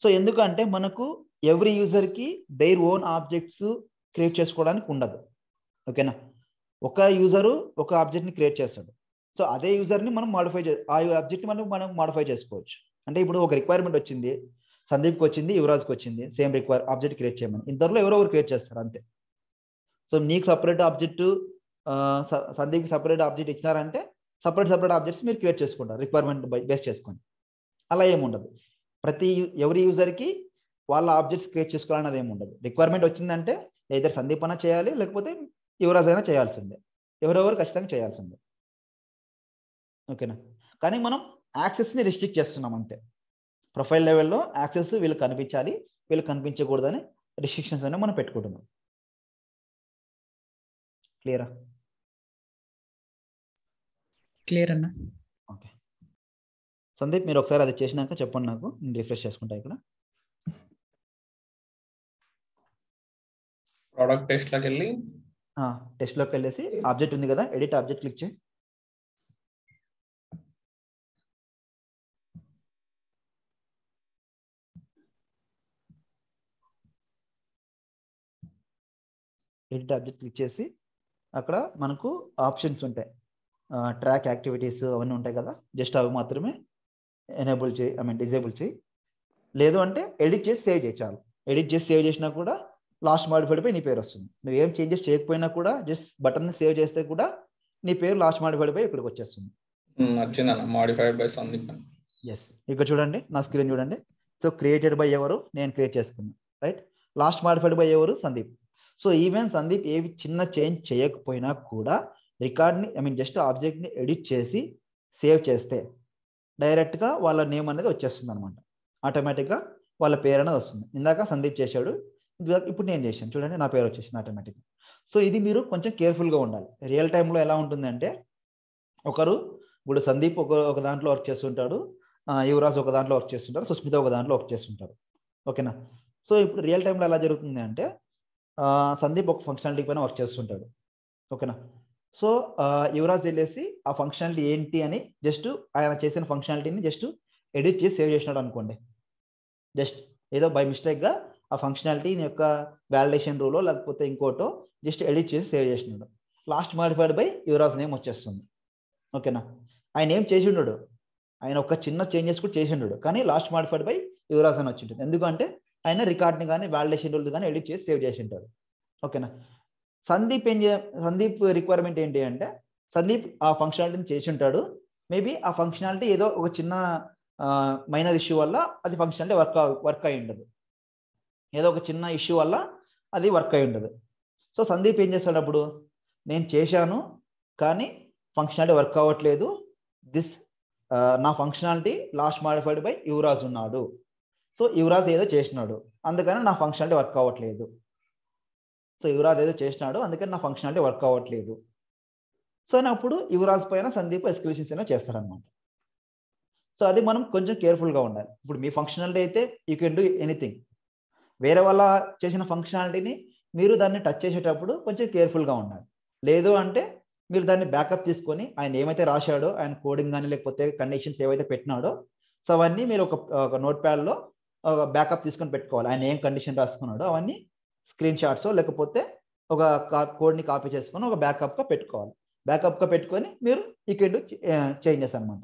సో ఎందుకంటే మనకు ఎవ్రీ యూజర్కి దైర్ ఓన్ ఆబ్జెక్ట్స్ క్రియేట్ చేసుకోవడానికి ఉండదు. ఓకేనా, ఒక యూజరు ఒక ఆబ్జెక్ట్ని క్రియేట్ చేస్తాడు. సో అదే యూజర్ని మనం ఆ ఆబ్జెక్ట్ని మనం మాడిఫై చేసుకోవచ్చు. అంటే ఇప్పుడు ఒక రిక్వైర్మెంట్ వచ్చింది, సందీప్కి వచ్చింది, యువరాజ్కి వచ్చింది, సేమ్ ఆబ్జెక్ట్ క్రియేట్ చేయమని. ఇద్దరులో ఎవరో ఒకరు క్రియేట్ చేస్తారు అంతే. సో నీకు సపరేట్ ఆబ్జెక్టు, సందీప్కి సపరేట్ ఆబ్జెక్ట్ ఇచ్చినారంటే సపరేట్ ఆబ్జెక్ట్స్ మీరు క్రియేట్ చేసుకుంటారు రిక్వైర్మెంట్ బేస్ చేసుకొని. అలా ఏముండదు, ఎవరి యూజర్కి వాళ్ళ ఆబ్జెక్ట్స్ క్రియేట్ చేసుకోవాలన్నది ఏముండదు. రిక్వైర్మెంట్ వచ్చిందంటే ఏదైతే సందీప్ అయినా చేయాలి, లేకపోతే యువరాజ్ అయినా చేయాల్సిందే, ఎవరెవరు ఖచ్చితంగా చేయాల్సిందే. ఓకేనా, కానీ మనం యాక్సెస్ని రిస్ట్రిక్ట్ చేస్తున్నాం అంతే. ప్రొఫైల్ లెవెల్లో యాక్సెస్ వీళ్ళకి కనిపించాలి, వీళ్ళకి కనిపించకూడదని రిస్ట్రిక్షన్స్ అనేవి మనం పెట్టుకుంటున్నాం. క్లియరా? క్లియర్ అన్న. ఓకే సందీప్, మీరు ఒకసారి అది చేసినాక చెప్పండి నాకు, నేను రిఫ్రెష్ చేసుకుంటా. ఇక్కడ ప్రోడక్ట్ టెస్ట్లోకి వెళ్ళి టెస్ట్లోకి వెళ్ళేసి ఆబ్జెక్ట్ ఉంది కదా, ఎడిట్ ఆబ్జెక్ట్ క్లిక్ చేయి. ఎడిట్ ఆబ్జెక్ట్ క్లిక్ చేసి అక్కడ మనకు ఆప్షన్స్ ఉంటాయి, ట్రాక్ యాక్టివిటీస్ అవన్నీ ఉంటాయి కదా, జస్ట్ అవి మాత్రమే ఎనేబుల్ చేయి, డిజేబుల్ చేయి. లేదు అంటే ఎడిట్ చేసి సేవ్ చేయి చాలు. ఎడిట్ చేసి సేవ్ చేసినా కూడా లాస్ట్ మాడిఫైడ్ బై నీ పేరు వస్తుంది. నువ్వు ఏం చేంజెస్ చేయకపోయినా కూడా జస్ట్ బటన్ని సేవ్ చేస్తే కూడా నీ పేరు లాస్ట్ మాడిఫైడ్ బై ఇక్కడికి వచ్చేస్తుంది. వచ్చిందన్న మాడిఫైడ్ బై సందీప్. ఎస్, ఇక్కడ చూడండి, నా స్క్రీన్ చూడండి. సో క్రియేటెడ్ బై ఎవరు? నేను క్రియేట్ చేసుకున్నాను, రైట్. లాస్ట్ మాడిఫైడ్ బై ఎవరు? సందీప్. సో ఈవెన్ సందీప్ ఏవి చిన్న చేంజ్ చేయకపోయినా కూడా రికార్డ్ని జస్ట్ ఆబ్జెక్ట్ని ఎడిట్ చేసి సేవ్ చేస్తే డైరెక్ట్గా వాళ్ళ నేమ్ అనేది వచ్చేస్తుంది అనమాట. ఆటోమేటిక్గా వాళ్ళ పేరు అనేది వస్తుంది. ఇందాక సందీప్ చేశాడు, ఇప్పుడు నేను చేశాను, చూడండి నా పేరు వచ్చేసింది ఆటోమేటిక్గా. సో ఇది మీరు కొంచెం కేర్ఫుల్గా ఉండాలి. రియల్ టైంలో ఎలా ఉంటుందంటే ఇప్పుడు సందీప్ ఒక దాంట్లో వర్క్ చేస్తుంటాడు, యువరాజ్ ఒక దాంట్లో వర్క్ చేస్తుంటారు, సుస్మిత ఒక దాంట్లో వర్క్ చేస్తుంటారు. ఓకేనా, సో ఇప్పుడు రియల్ టైంలో ఎలా జరుగుతుంది అంటే సందీప్ ఒక ఫంక్షనాలిటీ పైన వర్క్ చేస్తుంటాడు. ఓకేనా, సో యువరాజ్ వెళ్ళేసి ఆ ఫంక్షనాలిటీ ఏంటి అని జస్ట్ ఆయన చేసిన ఫంక్షనాలిటీని జస్ట్ ఎడిట్ చేసి సేవ్ చేసినాడు అనుకోండి. జస్ట్ ఏదో బై మిస్టేక్గా ఆ ఫంక్షనాలిటీ యొక్క వ్యాలిడేషన్ రూలో లేకపోతే ఇంకోటో జస్ట్ ఎడిట్ చేసి సేవ్ చేసినాడు. Last modified by Yuvraj name వచ్చేస్తుంది. ఓకేనా, ఆయన ఏం చేసి ఉండడు, ఆయన ఒక చిన్న చేంజెస్ కూడా చేసి ఉండడు, కానీ లాస్ట్ మాడిఫైడ్ బై యువరాజ్ అని వచ్చి ఉంటుంది. ఎందుకంటే ఆయన రికార్డ్ని కానీ వ్యాలిడేషన్ రూల్ కానీ ఎడిట్ చేసి సేవ్ చేసి ఉంటాడు. ఓకేనా, సందీప్ రిక్వైర్మెంట్ ఏంటి అంటే సందీప్ ఆ ఫంక్షనాలిటీని చేసి ఉంటాడు, మేబీ ఆ ఫంక్షనాలిటీ ఏదో ఒక చిన్న మైనర్ ఇష్యూ వల్ల అది ఫంక్షనాలిటీ వర్క్ అయి ఉండదు, ఏదో ఒక చిన్న ఇష్యూ వల్ల అది వర్క్ అయి ఉండదు. సో సందీప్ ఏం చేస్తాడు అప్పుడు, నేను చేశాను కానీ ఫంక్షనాలిటీ వర్క్ అవ్వట్లేదు, నా functionality last modified by Yuvraj ఉన్నాడు, సో యువరాజ్ ఏదో చేసినాడు అందుకని నా ఫంక్షనాలిటీ వర్క్ అవ్వట్లేదు, సో యువరాజ్ ఏదో చేసినాడు అందుకని నా ఫంక్షనాలిటీ వర్క్ అవ్వట్లేదు. సో అప్పుడు యువరాజ్ పైన సందీప్ ఎస్కలేషన్స్ అయినా చేస్తారనమాట. సో అది మనం కొంచెం కేర్ఫుల్గా ఉండాలి. ఇప్పుడు మీ ఫంక్షనాలిటీ అయితే యూ కెన్ డూ ఎనీథింగ్, వేరే వాళ్ళ చేసిన ఫంక్షనాలిటీని మీరు దాన్ని టచ్ చేసేటప్పుడు కొంచెం కేర్ఫుల్గా ఉండాలి. లేదు అంటే మీరు దాన్ని బ్యాకప్ తీసుకొని ఆయన ఏమైతే రాశాడో, ఆయన కోడింగ్ కానీ లేకపోతే కండిషన్స్ ఏవైతే పెట్టినాడో, సో అవన్నీ మీరు ఒక నోట్ ప్యాడ్లో బ్యాకప్ తీసుకొని పెట్టుకోవాలి. ఆయన ఏం కండిషన్ రాసుకున్నాడో అవన్నీ స్క్రీన్ షాట్స్ లేకపోతే ఒక కోడ్ని కాపీ చేసుకొని ఒక బ్యాకప్గా పెట్టుకోవాలి. బ్యాకప్గా పెట్టుకొని మీరు ఇక్కడ చేంజెస్ అనమాట.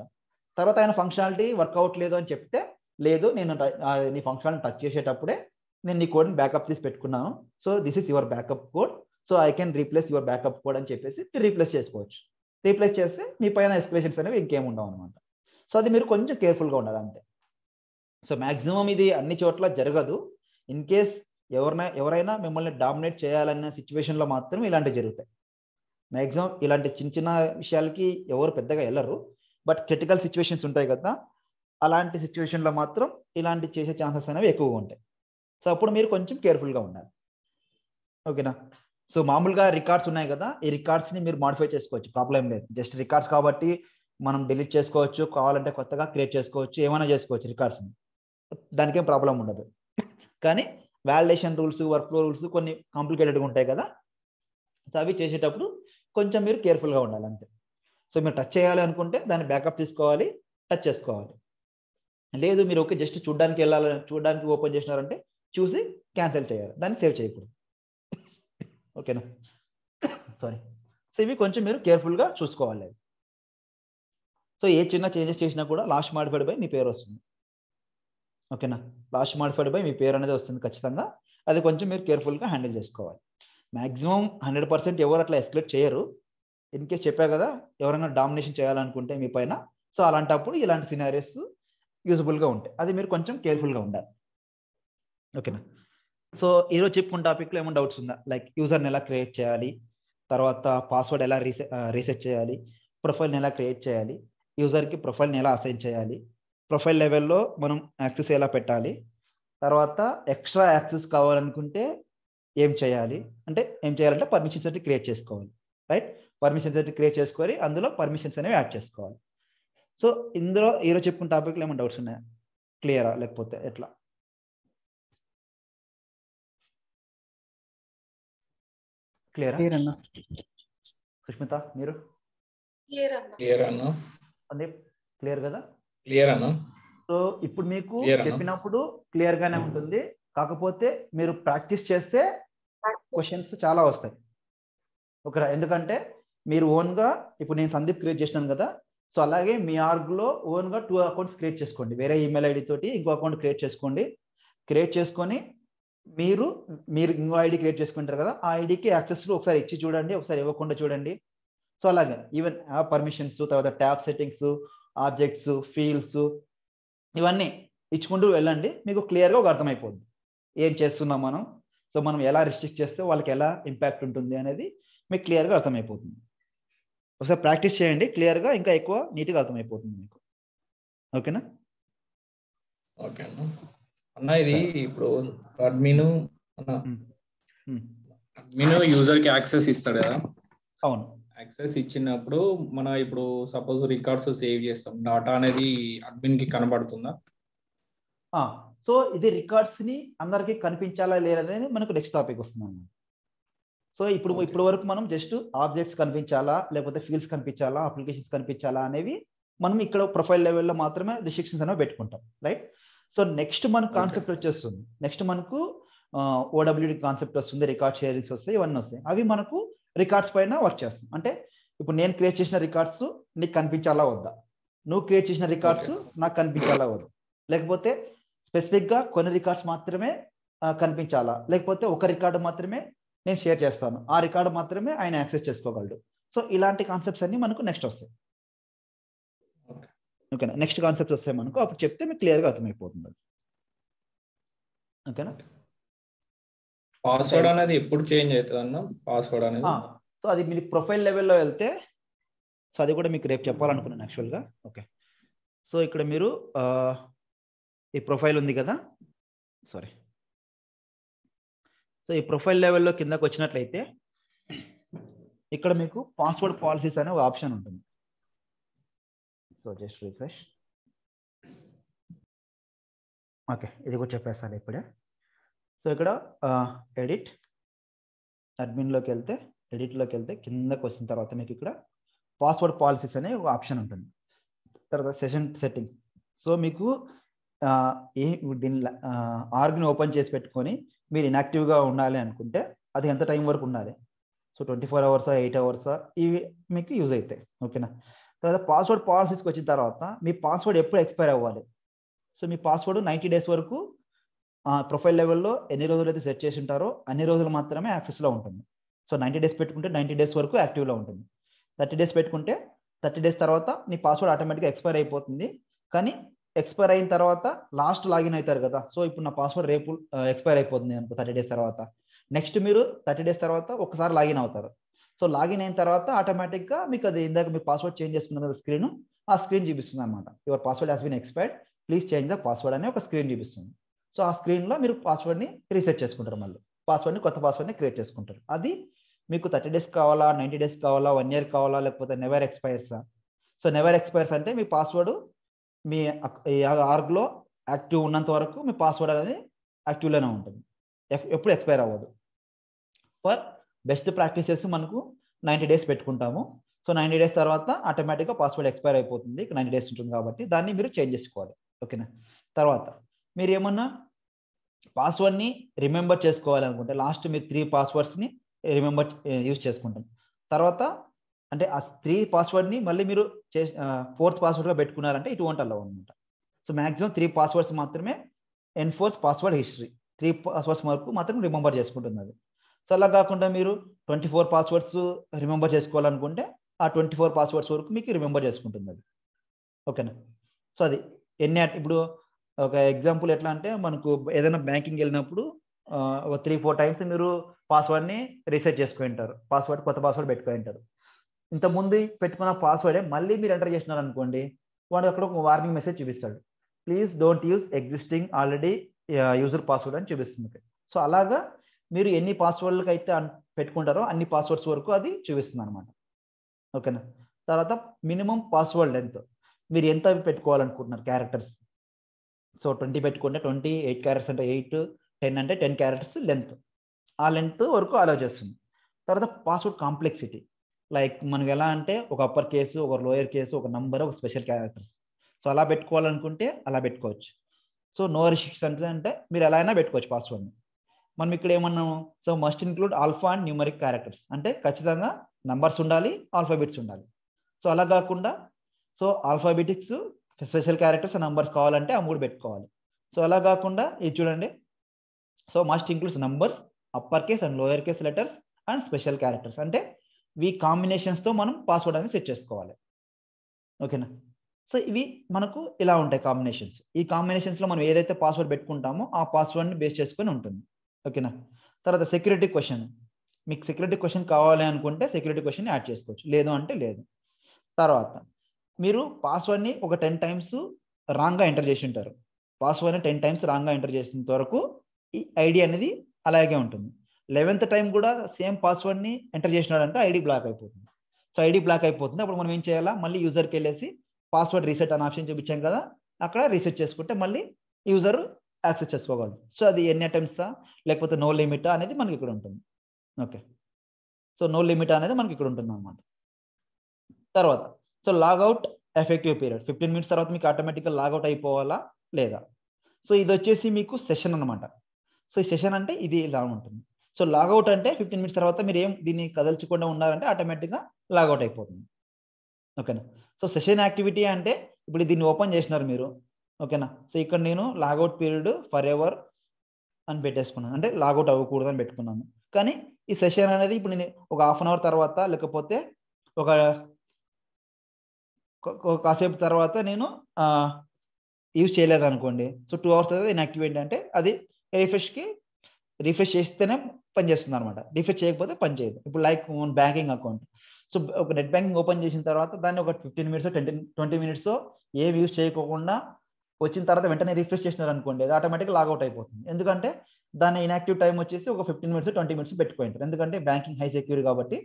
తర్వాత ఆయన ఫంక్షనాలిటీ వర్క్ అవ్వట్లేదు అని చెప్తే, లేదు నేను నీ ఫంక్షనాలిటీ టచ్ చేసేటప్పుడే నేను నీ కోడ్ని బ్యాకప్ తీసి పెట్టుకున్నాను, so this is your backup code, so I can replace your backup code అని చెప్పేసి రీప్లేస్ చేసుకోవచ్చు. రీప్లేస్ చేస్తే మీ పైన ఎస్కలేషన్స్ అనేవి ఇంకేం ఉండవు అనమాట. సో అది మీరు కొంచెం కేర్ఫుల్గా ఉండాలి అంతే. సో మ్యాక్సిమం ఇది అన్ని చోట్ల జరగదు. ఇన్ కేస్ ఎవరైనా మిమ్మల్ని డామినేట్ చేయాలన్న సిచ్యువేషన్లో మాత్రం ఇలాంటివి జరుగుతాయి. మ్యాక్సిమం ఇలాంటి చిన్న చిన్న విషయాలకి ఎవరు పెద్దగా వెళ్ళరు, బట్ క్రిటికల్ సిచ్యువేషన్స్ ఉంటాయి కదా, అలాంటి సిచ్యువేషన్లో మాత్రం ఇలాంటి చేసే ఛాన్సెస్ అనేవి ఎక్కువగా ఉంటాయి. సో అప్పుడు మీరు కొంచెం కేర్ఫుల్గా ఉండాలి. ఓకేనా? సో మామూలుగా రికార్డ్స్ ఉన్నాయి కదా, ఈ రికార్డ్స్ని మీరు మాడిఫై చేసుకోవచ్చు, ప్రాబ్లం లేదు. జస్ట్ రికార్డ్స్ కాబట్టి మనం డిలీట్ చేసుకోవచ్చు, కావాలంటే కొత్తగా క్రియేట్ చేసుకోవచ్చు, ఏమైనా చేసుకోవచ్చు రికార్డ్స్ని, దానికేం ప్రాబ్లం ఉండదు. కానీ validation rules, work flow rules కొన్ని కాంప్లికేటెడ్గా ఉంటాయి కదా, సో అవి చేసేటప్పుడు కొంచెం మీరు కేర్ఫుల్గా ఉండాలి అంతే. సో మీరు టచ్ చేయాలి అనుకుంటే దాన్ని బ్యాకప్ తీసుకోవాలి, టచ్ చేసుకోవాలి. లేదు మీరు ఓకే జస్ట్ చూడడానికి ఓపెన్ చేసినారంటే చూసి క్యాన్సిల్ చేయాలి, దాన్ని సేవ్ చేయకూడదు. ఓకేనా? సారీ. సో ఇవి కొంచెం మీరు కేర్ఫుల్గా చూసుకోవాలి. సో ఏ చిన్న చేంజెస్ చేసినా కూడా లాస్ట్ మాడిఫైడ్ బై మీ పేరు వస్తుంది. ఓకేనా? లాస్ట్ మాడిఫైడ్ బై మీ పేరు అనేది వస్తుంది ఖచ్చితంగా. అది కొంచెం మీరు కేర్ఫుల్గా హ్యాండిల్ చేసుకోవాలి. మ్యాక్సిమం 100% ఎవరు అట్లా ఎస్కలేట్ చేయరు. ఇన్ కేస్ చెప్పా కదా, ఎవరైనా డామినేషన్ చేయాలనుకుంటే మీ పైన, సో అలాంటప్పుడు ఇలాంటి సినారియోస్ యూజబుల్గా ఉంటాయి. అది మీరు కొంచెం కేర్ఫుల్గా ఉండాలి. ఓకేనా? సో ఈరోజు చెప్పుకున్న టాపిక్లో ఏమైనా డౌట్స్ ఉందా? లైక్ యూజర్ని ఎలా క్రియేట్ చేయాలి, తర్వాత పాస్వర్డ్ ఎలా రీసెట్ చేయాలి, ప్రొఫైల్ని ఎలా క్రియేట్ చేయాలి, యూజర్కి ప్రొఫైల్ని ఎలా అసైన్ చేయాలి, ప్రొఫైల్ లెవెల్లో మనం యాక్సెస్ ఎలా పెట్టాలి, తర్వాత ఎక్స్ట్రా యాక్సెస్ కావాలనుకుంటే ఏం చేయాలి, ఏం చేయాలంటే పర్మిషన్స్ అయితే క్రియేట్ చేసుకోవాలి, రైట్? పర్మిషన్స్ అయితే క్రియేట్ చేసుకొని అందులో పర్మిషన్స్ అనేవి యాడ్ చేసుకోవాలి. సో ఇందులో ఈరోజు చెప్పుకున్న టాపిక్లో ఏమైనా డౌట్స్ ఉన్నాయా? క్లియరా లేకపోతే ఎట్లా? క్లియరా? సుష్మిత మీరు? సందీప్ క్లియర్ కదా? క్లియర్ అన్న. సో ఇప్పుడు మీకు చెప్పినప్పుడు క్లియర్ గానే ఉంటుంది, కాకపోతే మీరు ప్రాక్టీస్ చేస్తే క్వశ్చన్స్ చాలా వస్తాయి. ఓకే, ఎందుకంటే మీరు ఓన్గా ఇప్పుడు నేను సందీప్ క్రియేట్ చేసినాను కదా, సో అలాగే మీ ఆర్గ్లో ఓన్గా 2 అకౌంట్స్ క్రియేట్ చేసుకోండి. వేరే ఈమెయిల్ ఐడి తోటి ఇంకో అకౌంట్ క్రియేట్ చేసుకోండి. క్రియేట్ చేసుకొని మీరు ఇంకో ఐడి క్రియేట్ చేసుకుంటారు కదా, ఆ ఐడికి యాక్సెస్లు ఒకసారి ఇచ్చి చూడండి, ఒకసారి ఇవ్వకుండా చూడండి. సో అలాగే ఈవెన్ యాప్ పర్మిషన్స్, తర్వాత ట్యాబ్ సెట్టింగ్స్, ఆబ్జెక్ట్స్, ఫీల్డ్స్ ఇవన్నీ ఇచ్చుకుంటూ వెళ్ళండి. మీకు క్లియర్గా ఒక అర్థమైపోద్ది ఏం చేస్తున్నాం మనం, సో మనం ఎలా రిస్ట్రిక్ట్ చేస్తే వాళ్ళకి ఎలా ఇంపాక్ట్ ఉంటుంది అనేది మీకు క్లియర్గా అర్థమైపోతుంది. ఒకసారి ప్రాక్టీస్ చేయండి, క్లియర్గా ఇంకా ఎక్కువ నీట్గా అర్థమైపోతుంది మీకు. ఓకేనా? ఓకే అన్న. అన్న ఇది ఇప్పుడు అడ్మిన్ యూజర్ కి యాక్సెస్ ఇస్తాడు కదా. అవును. యాక్సెస్ ఇచ్చినప్పుడు మన ఇప్పుడు సపోజ్ రికార్డ్స్ సేవ్ చేస్తాం, డాటా అనేది అడ్మిన్ కి కనబడుతుందా? సో ఇది రికార్డ్స్ ని అందరికి కనిపించాలా లేదనేది మనకు నెక్స్ట్ టాపిక్ వస్తుంది అన్నమాట. సో ఇప్పుడు వరకు మనం జస్ట్ ఆబ్జెక్ట్స్ కనిపించాలా లేకపోతే ఫీల్డ్స్ కనిపించాలా, అప్లికేషన్స్ కనిపించాలా అనేవి మనం ఇక్కడ ప్రొఫైల్ లెవెల్లో మాత్రమే రిస్ట్రిక్షన్స్ అనేవి పెట్టుకుంటాం, రైట్? సో నెక్స్ట్ మనకు కాన్సెప్ట్ వచ్చేస్తుంది. నెక్స్ట్ మనకు ఓడబ్ల్యూడి కాన్సెప్ట్ వస్తుంది, రికార్డ్ షేరింగ్స్ వస్తాయి, ఇవన్నీ వస్తాయి. అవి మనకు రికార్డ్స్ పైన వర్క్ చేస్తాం. అంటే ఇప్పుడు నేను క్రియేట్ చేసిన రికార్డ్స్ నీకు కనిపించాలా వద్దా, నువ్వు క్రియేట్ చేసిన రికార్డ్స్ నాకు కనిపించాలా వద్దా, లేకపోతే స్పెసిఫిక్గా కొన్ని రికార్డ్స్ మాత్రమే కనిపించాలా, లేకపోతే ఒక రికార్డు మాత్రమే నేను షేర్ చేస్తాను, ఆ రికార్డు మాత్రమే ఆయన యాక్సెస్ చేసుకోగలడు. సో ఇలాంటి కాన్సెప్ట్స్ అన్ని మనకు నెక్స్ట్ వస్తాయి. ఓకేనా. నెక్స్ట్ కాన్సెప్ట్స్ వస్తాయి మనకు, అప్పుడు చెప్తే మీకు క్లియర్గా అర్థమైపోతుంది. ఓకేనా. పాస్వర్డ్ అనేది ఎప్పుడు చేంజ్ అవుతుంది అన్న? పాస్వర్డ్ అనేది సో అది మీరు ప్రొఫైల్ లెవెల్లో వెళ్తే, సో అది కూడా మీకు రేపు చెప్పాలనుకున్నాను యాక్చువల్గా. ఓకే. సో ఇక్కడ మీరు ఈ ప్రొఫైల్ ఉంది కదా, సారీ. సో ఈ ప్రొఫైల్ లెవెల్లో కిందకు వచ్చినట్లయితే ఇక్కడ మీకు పాస్వర్డ్ పాలసీస్ అనే ఒక ఆప్షన్ ఉంటుంది. So just refresh. ఓకే, ఇది కూడా చెప్పేస్తాను ఇప్పుడే. సో ఇక్కడ ఎడిట్ అడ్మిన్లోకి వెళ్తే, ఎడిట్లోకి వెళ్తే కిందకు వచ్చిన తర్వాత మీకు ఇక్కడ పాస్వర్డ్ పాలసీస్ అనే ఒక ఆప్షన్ ఉంటుంది. తర్వాత సెషన్ సెట్టింగ్. సో మీకు దీని ఆర్గ్ని ఓపెన్ చేసి పెట్టుకొని మీరు ఇన్యాక్టివ్గా ఉండాలి అనుకుంటే అది ఎంత టైం వరకు ఉండాలి, సో 24 అవర్సా 8 అవర్సా, ఇవి మీకు యూజ్ అవుతాయి. ఓకేనా. తర్వాత పాస్వర్డ్ పాలసీస్కి వచ్చిన తర్వాత మీ పాస్వర్డ్ ఎప్పుడు ఎక్స్పైర్ అవ్వాలి. సో మీ పాస్వర్డ్ 90 డేస్ వరకు ప్రొఫైల్ లెవెల్లో ఎన్ని రోజులు అయితే సెట్ చేసి ఉంటారో అన్ని రోజులు మాత్రమే యాక్సెస్లో ఉంటుంది. సో 90 డేస్ పెట్టుకుంటే 90 డేస్ వరకు యాక్టివ్లో ఉంటుంది. 30 డేస్ పెట్టుకుంటే 30 డేస్ తర్వాత నీ పాస్వర్డ్ ఆటోమేటిక్గా ఎక్స్పైర్ అయిపోతుంది. కానీ ఎక్స్పైర్ అయిన తర్వాత లాస్ట్ లాగిన్ అవుతారు కదా, సో ఇప్పుడు నా పాస్వర్డ్ రేపు ఎక్స్పైర్ అయిపోతుంది అనుకో 30 డేస్ తర్వాత. నెక్స్ట్ మీరు 30 డేస్ తర్వాత ఒకసారి లాగిన్ అవుతారు. సో లాగిన్ అయిన తర్వాత ఆటోమేటిక్గా మీకు అది ఇందాక మీ పాస్వర్డ్ చేంజ్ చేసుకున్న కదా స్క్రీన్, ఆ స్క్రీన్ చూపిస్తుంది అనమాట. Your password has been expired, please change the password అనే ఒక స్క్రీన్ చూపిస్తుంది. సో ఆ స్క్రీన్లో మీరు పాస్వర్డ్ని రీసెట్ చేసుకుంటారు, మళ్ళీ పాస్వర్డ్ని కొత్త పాస్వర్డ్ని క్రియేట్ చేసుకుంటారు. అది మీకు 30 డేస్ కావాలా, 90 డేస్ కావాలా, 1 ఇయర్ కావాలా, లేకపోతే నెవర్ ఎక్స్పైర్సా. సో నెవర్ ఎక్స్పైర్స్ అంటే మీ పాస్వర్డ్ మీ ఆర్గ్లో యాక్టివ్ ఉన్నంత వరకు మీ పాస్వర్డ్ అనేది యాక్టివ్లోనే ఉంటుంది, ఎప్పుడు ఎక్స్పైర్ అవ్వదు. ఫర్ బెస్ట్ ప్రాక్టీసెస్ మనకు 90 డేస్ పెట్టుకుంటాము. సో 90 డేస్ తర్వాత ఆటోమేటిక్గా పాస్వర్డ్ ఎక్స్పైర్ అయిపోతుంది, 90 డేస్ ఉంటుంది కాబట్టి దాన్ని మీరు చేంజ్ చేసుకోవాలి. ఓకేనా. తర్వాత మీరు ఏమన్నా పాస్వర్డ్ని రిమెంబర్ చేసుకోవాలనుకుంటే లాస్ట్ మీరు 3 పాస్వర్డ్స్ని రిమెంబర్ యూజ్ చేసుకుంటాం. తర్వాత అంటే ఆ 3 పాస్వర్డ్ని మళ్ళీ మీరు 4th పాస్వర్డ్గా పెట్టుకున్నారంటే ఇటు వంట అలవ్ అనమాట. సో మ్యాక్సిమం 3 పాస్వర్డ్స్ మాత్రమే ఎన్ఫోర్స్ పాస్వర్డ్ హిస్టరీ, 3 పాస్వర్డ్స్ వరకు మాత్రం రిమెంబర్ చేసుకుంటుంది అది. సో అలా కాకుండా మీరు 24 పాస్వర్డ్స్ రిమెంబర్ చేసుకోవాలనుకుంటే ఆ 24 పాస్వర్డ్స్ వరకు మీకు రిమెంబర్ చేసుకుంటుంది అది. ఓకేనా. సో అది ఇప్పుడు ఒక ఎగ్జాంపుల్ ఎట్లా అంటే మనకు ఏదైనా బ్యాంకింగ్ వెళ్ళినప్పుడు ఒక 3-4 టైమ్స్ మీరు పాస్వర్డ్ని రీసెట్ చేసుకుని ఉంటారు, కొత్త పాస్వర్డ్ పెట్టుకుని ఉంటారు. ఇంతకుముందు పెట్టుకున్న పాస్వర్డే మళ్ళీ మీరు ఎంటర్ చేసినారు అనుకోండి, వాడు అక్కడ ఒక వార్నింగ్ మెసేజ్ చూపిస్తాడు, please don't use existing already user password అని చూపిస్తుంది. సో అలాగా మీరు ఎన్ని పాస్వర్డ్లకు అయితే పెట్టుకుంటారో అన్ని పాస్వర్డ్స్ వరకు అది చూపిస్తుంది అనమాట. ఓకేనా. తర్వాత మినిమం పాస్వర్డ్ లెంత్ మీరు ఎంత పెట్టుకోవాలనుకుంటున్నారు క్యారెక్టర్స్. సో 20 పెట్టుకుంటే 20, 8 క్యారెక్టర్స్ అంటే 8, 10 అంటే 10 క్యారెక్టర్స్ లెంత్, ఆ లెంత్ వరకు అలౌ చేస్తుంది. తర్వాత పాస్వర్డ్ కాంప్లెక్సిటీ, లైక్ మనకి ఎలా అంటే ఒక అప్పర్ కేసు, ఒక లోయర్ కేసు, ఒక నంబర్, ఒక స్పెషల్ క్యారెక్టర్స్. సో అలా పెట్టుకోవాలనుకుంటే అలా పెట్టుకోవచ్చు. సో నో రిస్ట్రిక్షన్స్ అంటే మీరు ఎలా అయినా పెట్టుకోవచ్చు పాస్వర్డ్ని. మనం ఇక్కడ ఏమన్నాము, so must include alpha and numeric characters అంటే ఖచ్చితంగా నంబర్స్ ఉండాలి, ఆల్ఫాబెట్స్ ఉండాలి. సో అలా కాకుండా so alphabetics, special characters, numbers కావాలంటే ఆ 3 పెట్టుకోవాలి. సో అలా కాకుండా ఇది చూడండి, so must includes numbers, upper case and lower case letters and special characters అంటే ఇవి కాంబినేషన్స్తో మనం పాస్వర్డ్ అనేది సెట్ చేసుకోవాలి. ఓకేనా. సో ఇవి మనకు ఇలా ఉంటాయి కాంబినేషన్స్. ఈ కాంబినేషన్స్లో మనం ఏదైతే పాస్వర్డ్ పెట్టుకుంటామో ఆ పాస్వర్డ్ని బేస్ చేసుకొని ఉంటుంది. ఓకేనా. తర్వాత సెక్యూరిటీ క్వశ్చన్, మీకు సెక్యూరిటీ క్వశ్చన్ కావాలి అనుకుంటే సెక్యూరిటీ క్వశ్చన్ యాడ్ చేసుకోవచ్చు, లేదు అంటే లేదు. తర్వాత మీరు పాస్వర్డ్ని ఒక 10 టైమ్స్ రాంగ్గా ఎంటర్ చేసి ఉంటారు, పాస్వర్డ్ని 10 టైమ్స్ రాంగ్గా ఎంటర్ చేసినంత వరకు ఈ ఐడి అనేది అలాగే ఉంటుంది. 11th టైం కూడా సేమ్ పాస్వర్డ్ని ఎంటర్ చేసినాడంటే ఐడి బ్లాక్ అయిపోతుంది. సో ఐడి బ్లాక్ అయిపోతుంది, అప్పుడు మనం ఏం చేయాలా, మళ్ళీ యూజర్కి వెళ్ళేసి పాస్వర్డ్ రీసెట్ అనే ఆప్షన్ చూపించాం కదా, అక్కడ రీసెట్ చేసుకుంటే మళ్ళీ యూజర్ యాక్సెస్ చేసుకోగలరు. సో అది ఎన్ని అటెంప్ట్సా లేకపోతే నో లిమిటా అనేది మనకి ఇక్కడ ఉంటుంది. ఓకే. సో నో లిమిట్ అనేది మనకి ఇక్కడ ఉంటుంది అన్నమాట. తర్వాత so logout effective period 15 minutes తర్వాత మీకు ఆటోమేటిక్గా లాగౌట్ అయిపోవాలా లేదా. సో ఇది వచ్చేసి మీకు సెషన్ అనమాట. సో ఈ సెషన్ అంటే ఇది ఇలా ఉంటుంది. సో లాగౌట్ అంటే 15 మినిట్స్ తర్వాత మీరు ఏం దీన్ని కదల్చకుండా ఉన్నారంటే ఆటోమేటిక్గా లాగౌట్ అయిపోతుంది. ఓకేనా. సో సెషన్ యాక్టివిటీ అంటే ఇప్పుడు దీన్ని ఓపెన్ చేసినారు మీరు. ఓకేనా. సో ఇక్కడ నేను లాగౌట్ పీరియడ్ ఫర్ ఎవర్ అని పెట్టేసుకున్నాను, అంటే లాగౌట్ అవ్వకూడదు అని పెట్టుకున్నాను. కానీ ఈ సెషన్ అనేది ఇప్పుడు నేను ఒక 1/2 అవర్ తర్వాత లేకపోతే ఒక కాసేపు తర్వాత నేను యూజ్ చేయలేదు అనుకోండి, సో 2 hours తర్వాత ఇన్యాక్టివ్ ఏంటంటే అది రిఫ్రెష్ చేస్తేనే పనిచేస్తుంది అనమాట. రిఫ్రెష్ చేయకపోతే పని చేయదు. ఇప్పుడు లైక్ బ్యాంకింగ్ అకౌంట్, సో ఒక నెట్ బ్యాంకింగ్ ఓపెన్ చేసిన తర్వాత దాన్ని ఒక 15 minutes 20 minutes ఏం యూజ్ చేయకోకుండా వచ్చిన తర్వాత వెంటనే రిఫ్రెష్ చేసినారు అనుకోండి, అది ఆటోమేటిక్గా లాగౌట్ అయిపోతుంది. ఎందుకంటే దాని ఇన్యాక్టివ్ టైం వచ్చేసి ఒక 15 minutes 20 minutes పెట్టుకుంటారు. ఎందుకంటే బ్యాంకింగ్ హై సెక్యూర్ కాబట్టి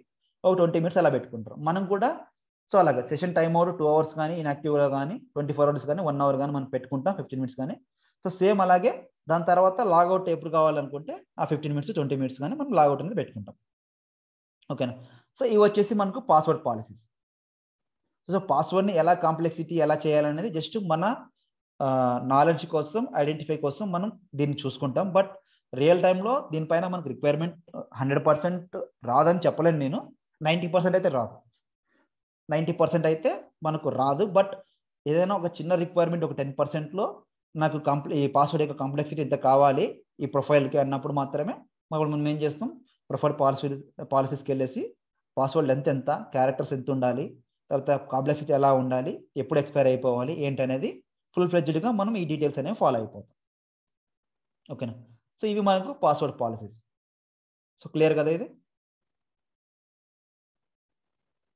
ఒక 20 minutes అలా పెట్టుకుంటారు. మనం కూడా సో అలాగే సెషన్ టైం అవుట్ 2 hours కానీ ఇన్యాక్టివ్గా కానీ 24 hours కానీ 1 hour కానీ మనం పెట్టుకుంటాం, 15 minutes కానీ. సో సేమ్ అలాగే దాని తర్వాత లాగౌట్ ఎప్పుడు కావాలనుకుంటే ఆ 15 minutes 20 minutes కానీ మనం లాగౌట్ అనేది పెట్టుకుంటాం. ఓకేనా. సో ఇవి వచ్చేసి మనకు పాస్వర్డ్ పాలసీస్. సో పాస్వర్డ్ని ఎలా కాంప్లెక్సిటీ ఎలా చేయాలనేది జస్ట్ మన నాలెడ్జ్ కోసం, ఐడెంటిఫై కోసం మనం దీన్ని చూసుకుంటాం. బట్ రియల్ టైంలో దీనిపైన మనకు రిక్వైర్మెంట్ 100% రాదని చెప్పలేను నేను. 90% అయితే రాదు, 90% అయితే మనకు రాదు. బట్ ఏదైనా ఒక చిన్న రిక్వైర్మెంట్ ఒక 10%లో నాకు ఈ పాస్వర్డ్ యొక్క కాంప్లెక్సిటీ ఎంత కావాలి ఈ ప్రొఫైల్కి అన్నప్పుడు మాత్రమే మనం ఏం చేస్తాం, ప్రొఫైల్ పాలసీస్కి వెళ్ళేసి పాస్వర్డ్ లెంత్ ఎంత, క్యారెక్టర్స్ ఎంత ఉండాలి, తర్వాత కాంప్లెక్సిటీ ఎలా ఉండాలి, ఎప్పుడు ఎక్స్పైర్ అయిపోవాలి ఏంటనేది ఫుల్ ఫ్లెడ్జ్డ్గా మనం ఈ డీటెయిల్స్ అనేవి ఫాలో అయిపోతాం. ఓకేనా. సో ఇవి మనకు పాస్వర్డ్ పాలసీస్. సో క్లియర్ కదా ఇది?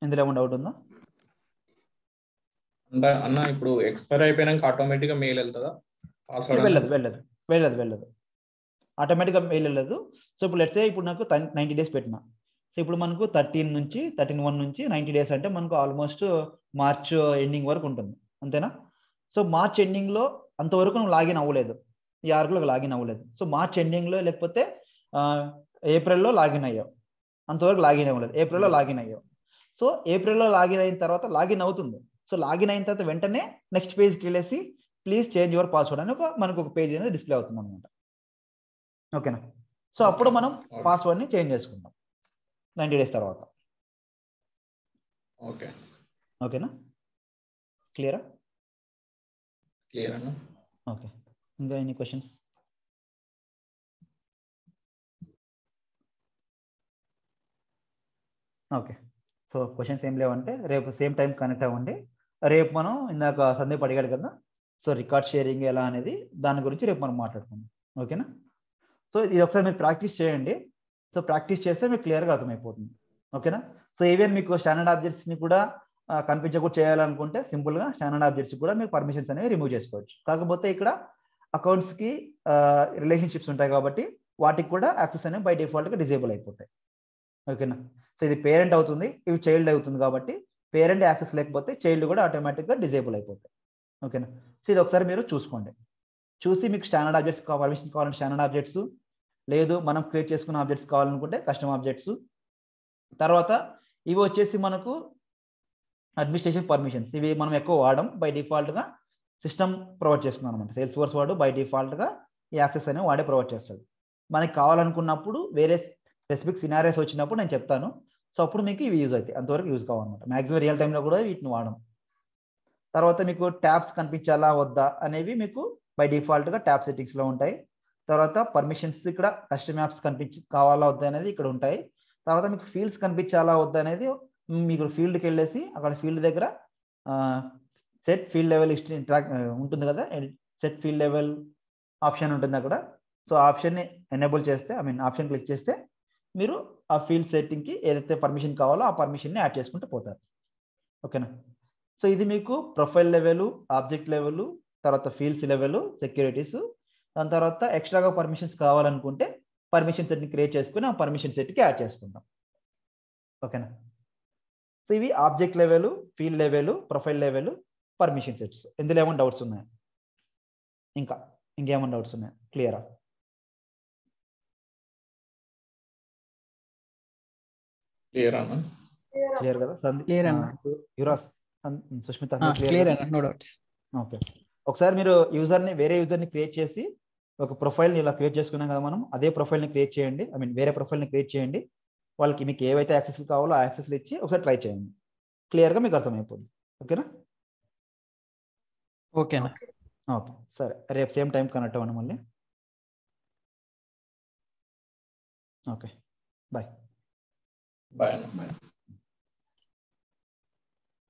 ఇందులో ఏమైనా డౌట్ ఉందా? అంటే అన్న ఇప్పుడు ఎక్స్పైర్ అయిపోయినాక ఆటోమేటిక్గా మెయిల్ వెళ్తుందా? వెళ్ళదు ఆటోమేటిక్గా మెయిల్ వెళ్ళదు. సో ఇప్పుడు లెట్స్ సే ఇప్పుడు నాకు 90 days పెట్టినా, సో ఇప్పుడు మనకు 13/1 నుంచి 90 days అంటే మనకు ఆల్మోస్ట్ మార్చ్ ఎండింగ్ వరకు ఉంటుంది, అంతేనా? సో మార్చ్ ఎండింగ్లో అంతవరకు నువ్వు లాగిన్ అవ్వలేదు, ఈ ఆర్గ్లోకి లాగిన్ అవ్వలేదు. సో మార్చ్ ఎండింగ్లో లేకపోతే ఏప్రిల్లో లాగిన్ అయ్యావు, అంతవరకు లాగిన్ అవ్వలేదు, ఏప్రిల్లో లాగిన్ అయ్యావు. సో ఏప్రిల్లో లాగిన్ అయిన తర్వాత లాగిన్ అవుతుంది. సో లాగిన్ అయిన తర్వాత వెంటనే నెక్స్ట్ పేజ్కి వెళ్ళేసి ప్లీజ్ చేంజ్ యువర్ పాస్వర్డ్ అని మనకు ఒక పేజ్ అనేది డిస్ప్లే అవుతుంది అనమాట. ఓకేనా. సో అప్పుడు మనం పాస్వర్డ్ని చేంజ్ చేసుకుంటాం 90 days తర్వాత. ఓకేనా, క్లియరా? క్లియర్ అన్న. ఓకే, ఇంకా any questions? Okay, so questions ఏం లేవంటే రేపు సేమ్ టైం కనెక్ట్ అవ్వండి. రేపు మనం ఇందాక సందీప్ అడిగాడు కదా, సో రికార్డ్ షేరింగ్ ఎలా అనేది దాని గురించి రేపు మనం మాట్లాడుకుందాం. ఓకేనా. సో ఇది ఒకసారి మీరు ప్రాక్టీస్ చేయండి. సో ప్రాక్టీస్ చేస్తే మీకు క్లియర్గా అర్థమైపోతుంది. ఓకేనా. సో ఈవెన్ మీకు స్టాండర్డ్ ఆబ్జెక్ట్స్ని కూడా కనిపించకుండా చేయాలనుకుంటే సింపుల్గా స్టాండర్డ్ ఆబ్జెక్ట్స్ కూడా మీరు పర్మిషన్స్ అనేవి రిమూవ్ చేసుకోవచ్చు. కాకపోతే ఇక్కడ అకౌంట్స్కి రిలేషన్షిప్స్ ఉంటాయి కాబట్టి వాటికి కూడా యాక్సెస్ అనేవి బై డిఫాల్ట్గా డిజేబుల్ అయిపోతాయి. ఓకేనా. సో ఇది పేరెంట్ అవుతుంది, ఇవి చైల్డ్ అవుతుంది కాబట్టి పేరెంట్ యాక్సెస్ లేకపోతే చైల్డ్ కూడా ఆటోమేటిక్గా డిజేబుల్ అయిపోతాయి. ఓకేనా. సో ఇది ఒకసారి మీరు చూసుకోండి. చూసి మీకు స్టాండర్డ్ ఆబ్జెక్ట్స్ పర్మిషన్స్ కావాలంటే స్టాండర్డ్ ఆబ్జెక్ట్స్, లేదు మనం క్రియేట్ చేసుకున్న ఆబ్జెక్ట్స్ కావాలనుకుంటే కస్టమ్ ఆబ్జెక్ట్స్. తర్వాత ఇవి వచ్చేసి మనకు అడ్మినిస్ట్రేషన్ పర్మిషన్స్, ఇవి మనం ఎక్కువ వాడడం, బై డిఫాల్ట్గా సిస్టమ్ ప్రొవైడ్ చేస్తున్నాం అనమాట. సేల్స్ ఫోర్స్ వాడు బై డిఫాల్ట్గా ఈ యాక్సెస్ అనేవి వాడే ప్రొవైడ్ చేస్తాడు. మనకి కావాలనుకున్నప్పుడు వేరే స్పెసిఫిక్ సినారియోస్ వచ్చినప్పుడు నేను చెప్తాను. సో అప్పుడు మీకు ఇవి యూజ్ అవుతాయి, అంతవరకు యూజ్ కావాలన్నమాట. మ్యాక్సిమం రియల్ టైంలో కూడా వీటిని వాడడం. తర్వాత మీకు ట్యాబ్స్ కనిపించాలా వద్దా అనేవి మీకు బై డిఫాల్ట్గా ట్యాబ్ సెట్టింగ్స్లో ఉంటాయి. తర్వాత పర్మిషన్స్ ఇక్కడ కస్టమ్ యాప్స్ కావాలా వద్దా అనేది ఇక్కడ ఉంటాయి. తర్వాత మీకు ఫీల్డ్స్ కనిపించాలా వద్దా అనేది మీకు ఫీల్డ్కి వెళ్ళేసి అక్కడ ఫీల్డ్ దగ్గర సెట్ ఫీల్డ్ లెవెల్ ఉంటుంది కదా, సెట్ ఫీల్డ్ లెవెల్ ఆప్షన్ ఉంటుంది అక్కడ. సో ఆప్షన్ని ఎనేబుల్ చేస్తే ఆప్షన్ క్లిక్ చేస్తే మీరు ఆ ఫీల్డ్ సెట్టింగ్కి ఏదైతే పర్మిషన్ కావాలో ఆ పర్మిషన్ని యాడ్ చేసుకుంటూ పోతారు. ఓకేనా. సో ఇది మీకు ప్రొఫైల్ లెవెల్, ఆబ్జెక్ట్ లెవెల్, తర్వాత ఫీల్డ్స్ లెవెల్, సెక్యూరిటీస్. దాని తర్వాత ఎక్స్ట్రాగా పర్మిషన్స్ కావాలనుకుంటే పర్మిషన్ సెట్ని క్రియేట్ చేసుకుని ఆ పర్మిషన్ సెట్కి యాడ్ చేసుకుంటాం. ఓకేనా. సో ఇవి object level, field level, profile level, permission sets. ఇందులో ఏమైనా డౌట్స్ ఉన్నాయా? ఇంకేమైనా డౌట్స్ ఉన్నాయా? క్లియరా? క్లియర్ కదా? యువరాజ్, సుష్మిత క్లియర్ అన్న, నో డౌట్స్. ఓకే, ఒకసారి మీరు వేరే యూజర్ని క్రియేట్ చేసి ఒక ప్రొఫైల్ని ఇలా క్రియేట్ చేసుకున్నాం కదా మనం, అదే ప్రొఫైల్ని క్రియేట్ చేయండి. వేరే ప్రొఫైల్ని క్రియేట్ చేయండి. వాళ్ళకి మీకు ఏవైతే యాక్సెస్లు కావాలో ఆ యాక్సెస్లు ఇచ్చి ఒకసారి ట్రై చేయండి. క్లియర్గా మీకు అర్థమైపోతుంది. ఓకేనా. ఓకేనా. ఓకే, సరే, రేపు సేమ్ టైం కనెక్ట్ అవ్వండి మళ్ళీ. Okay, bye. బాయ్.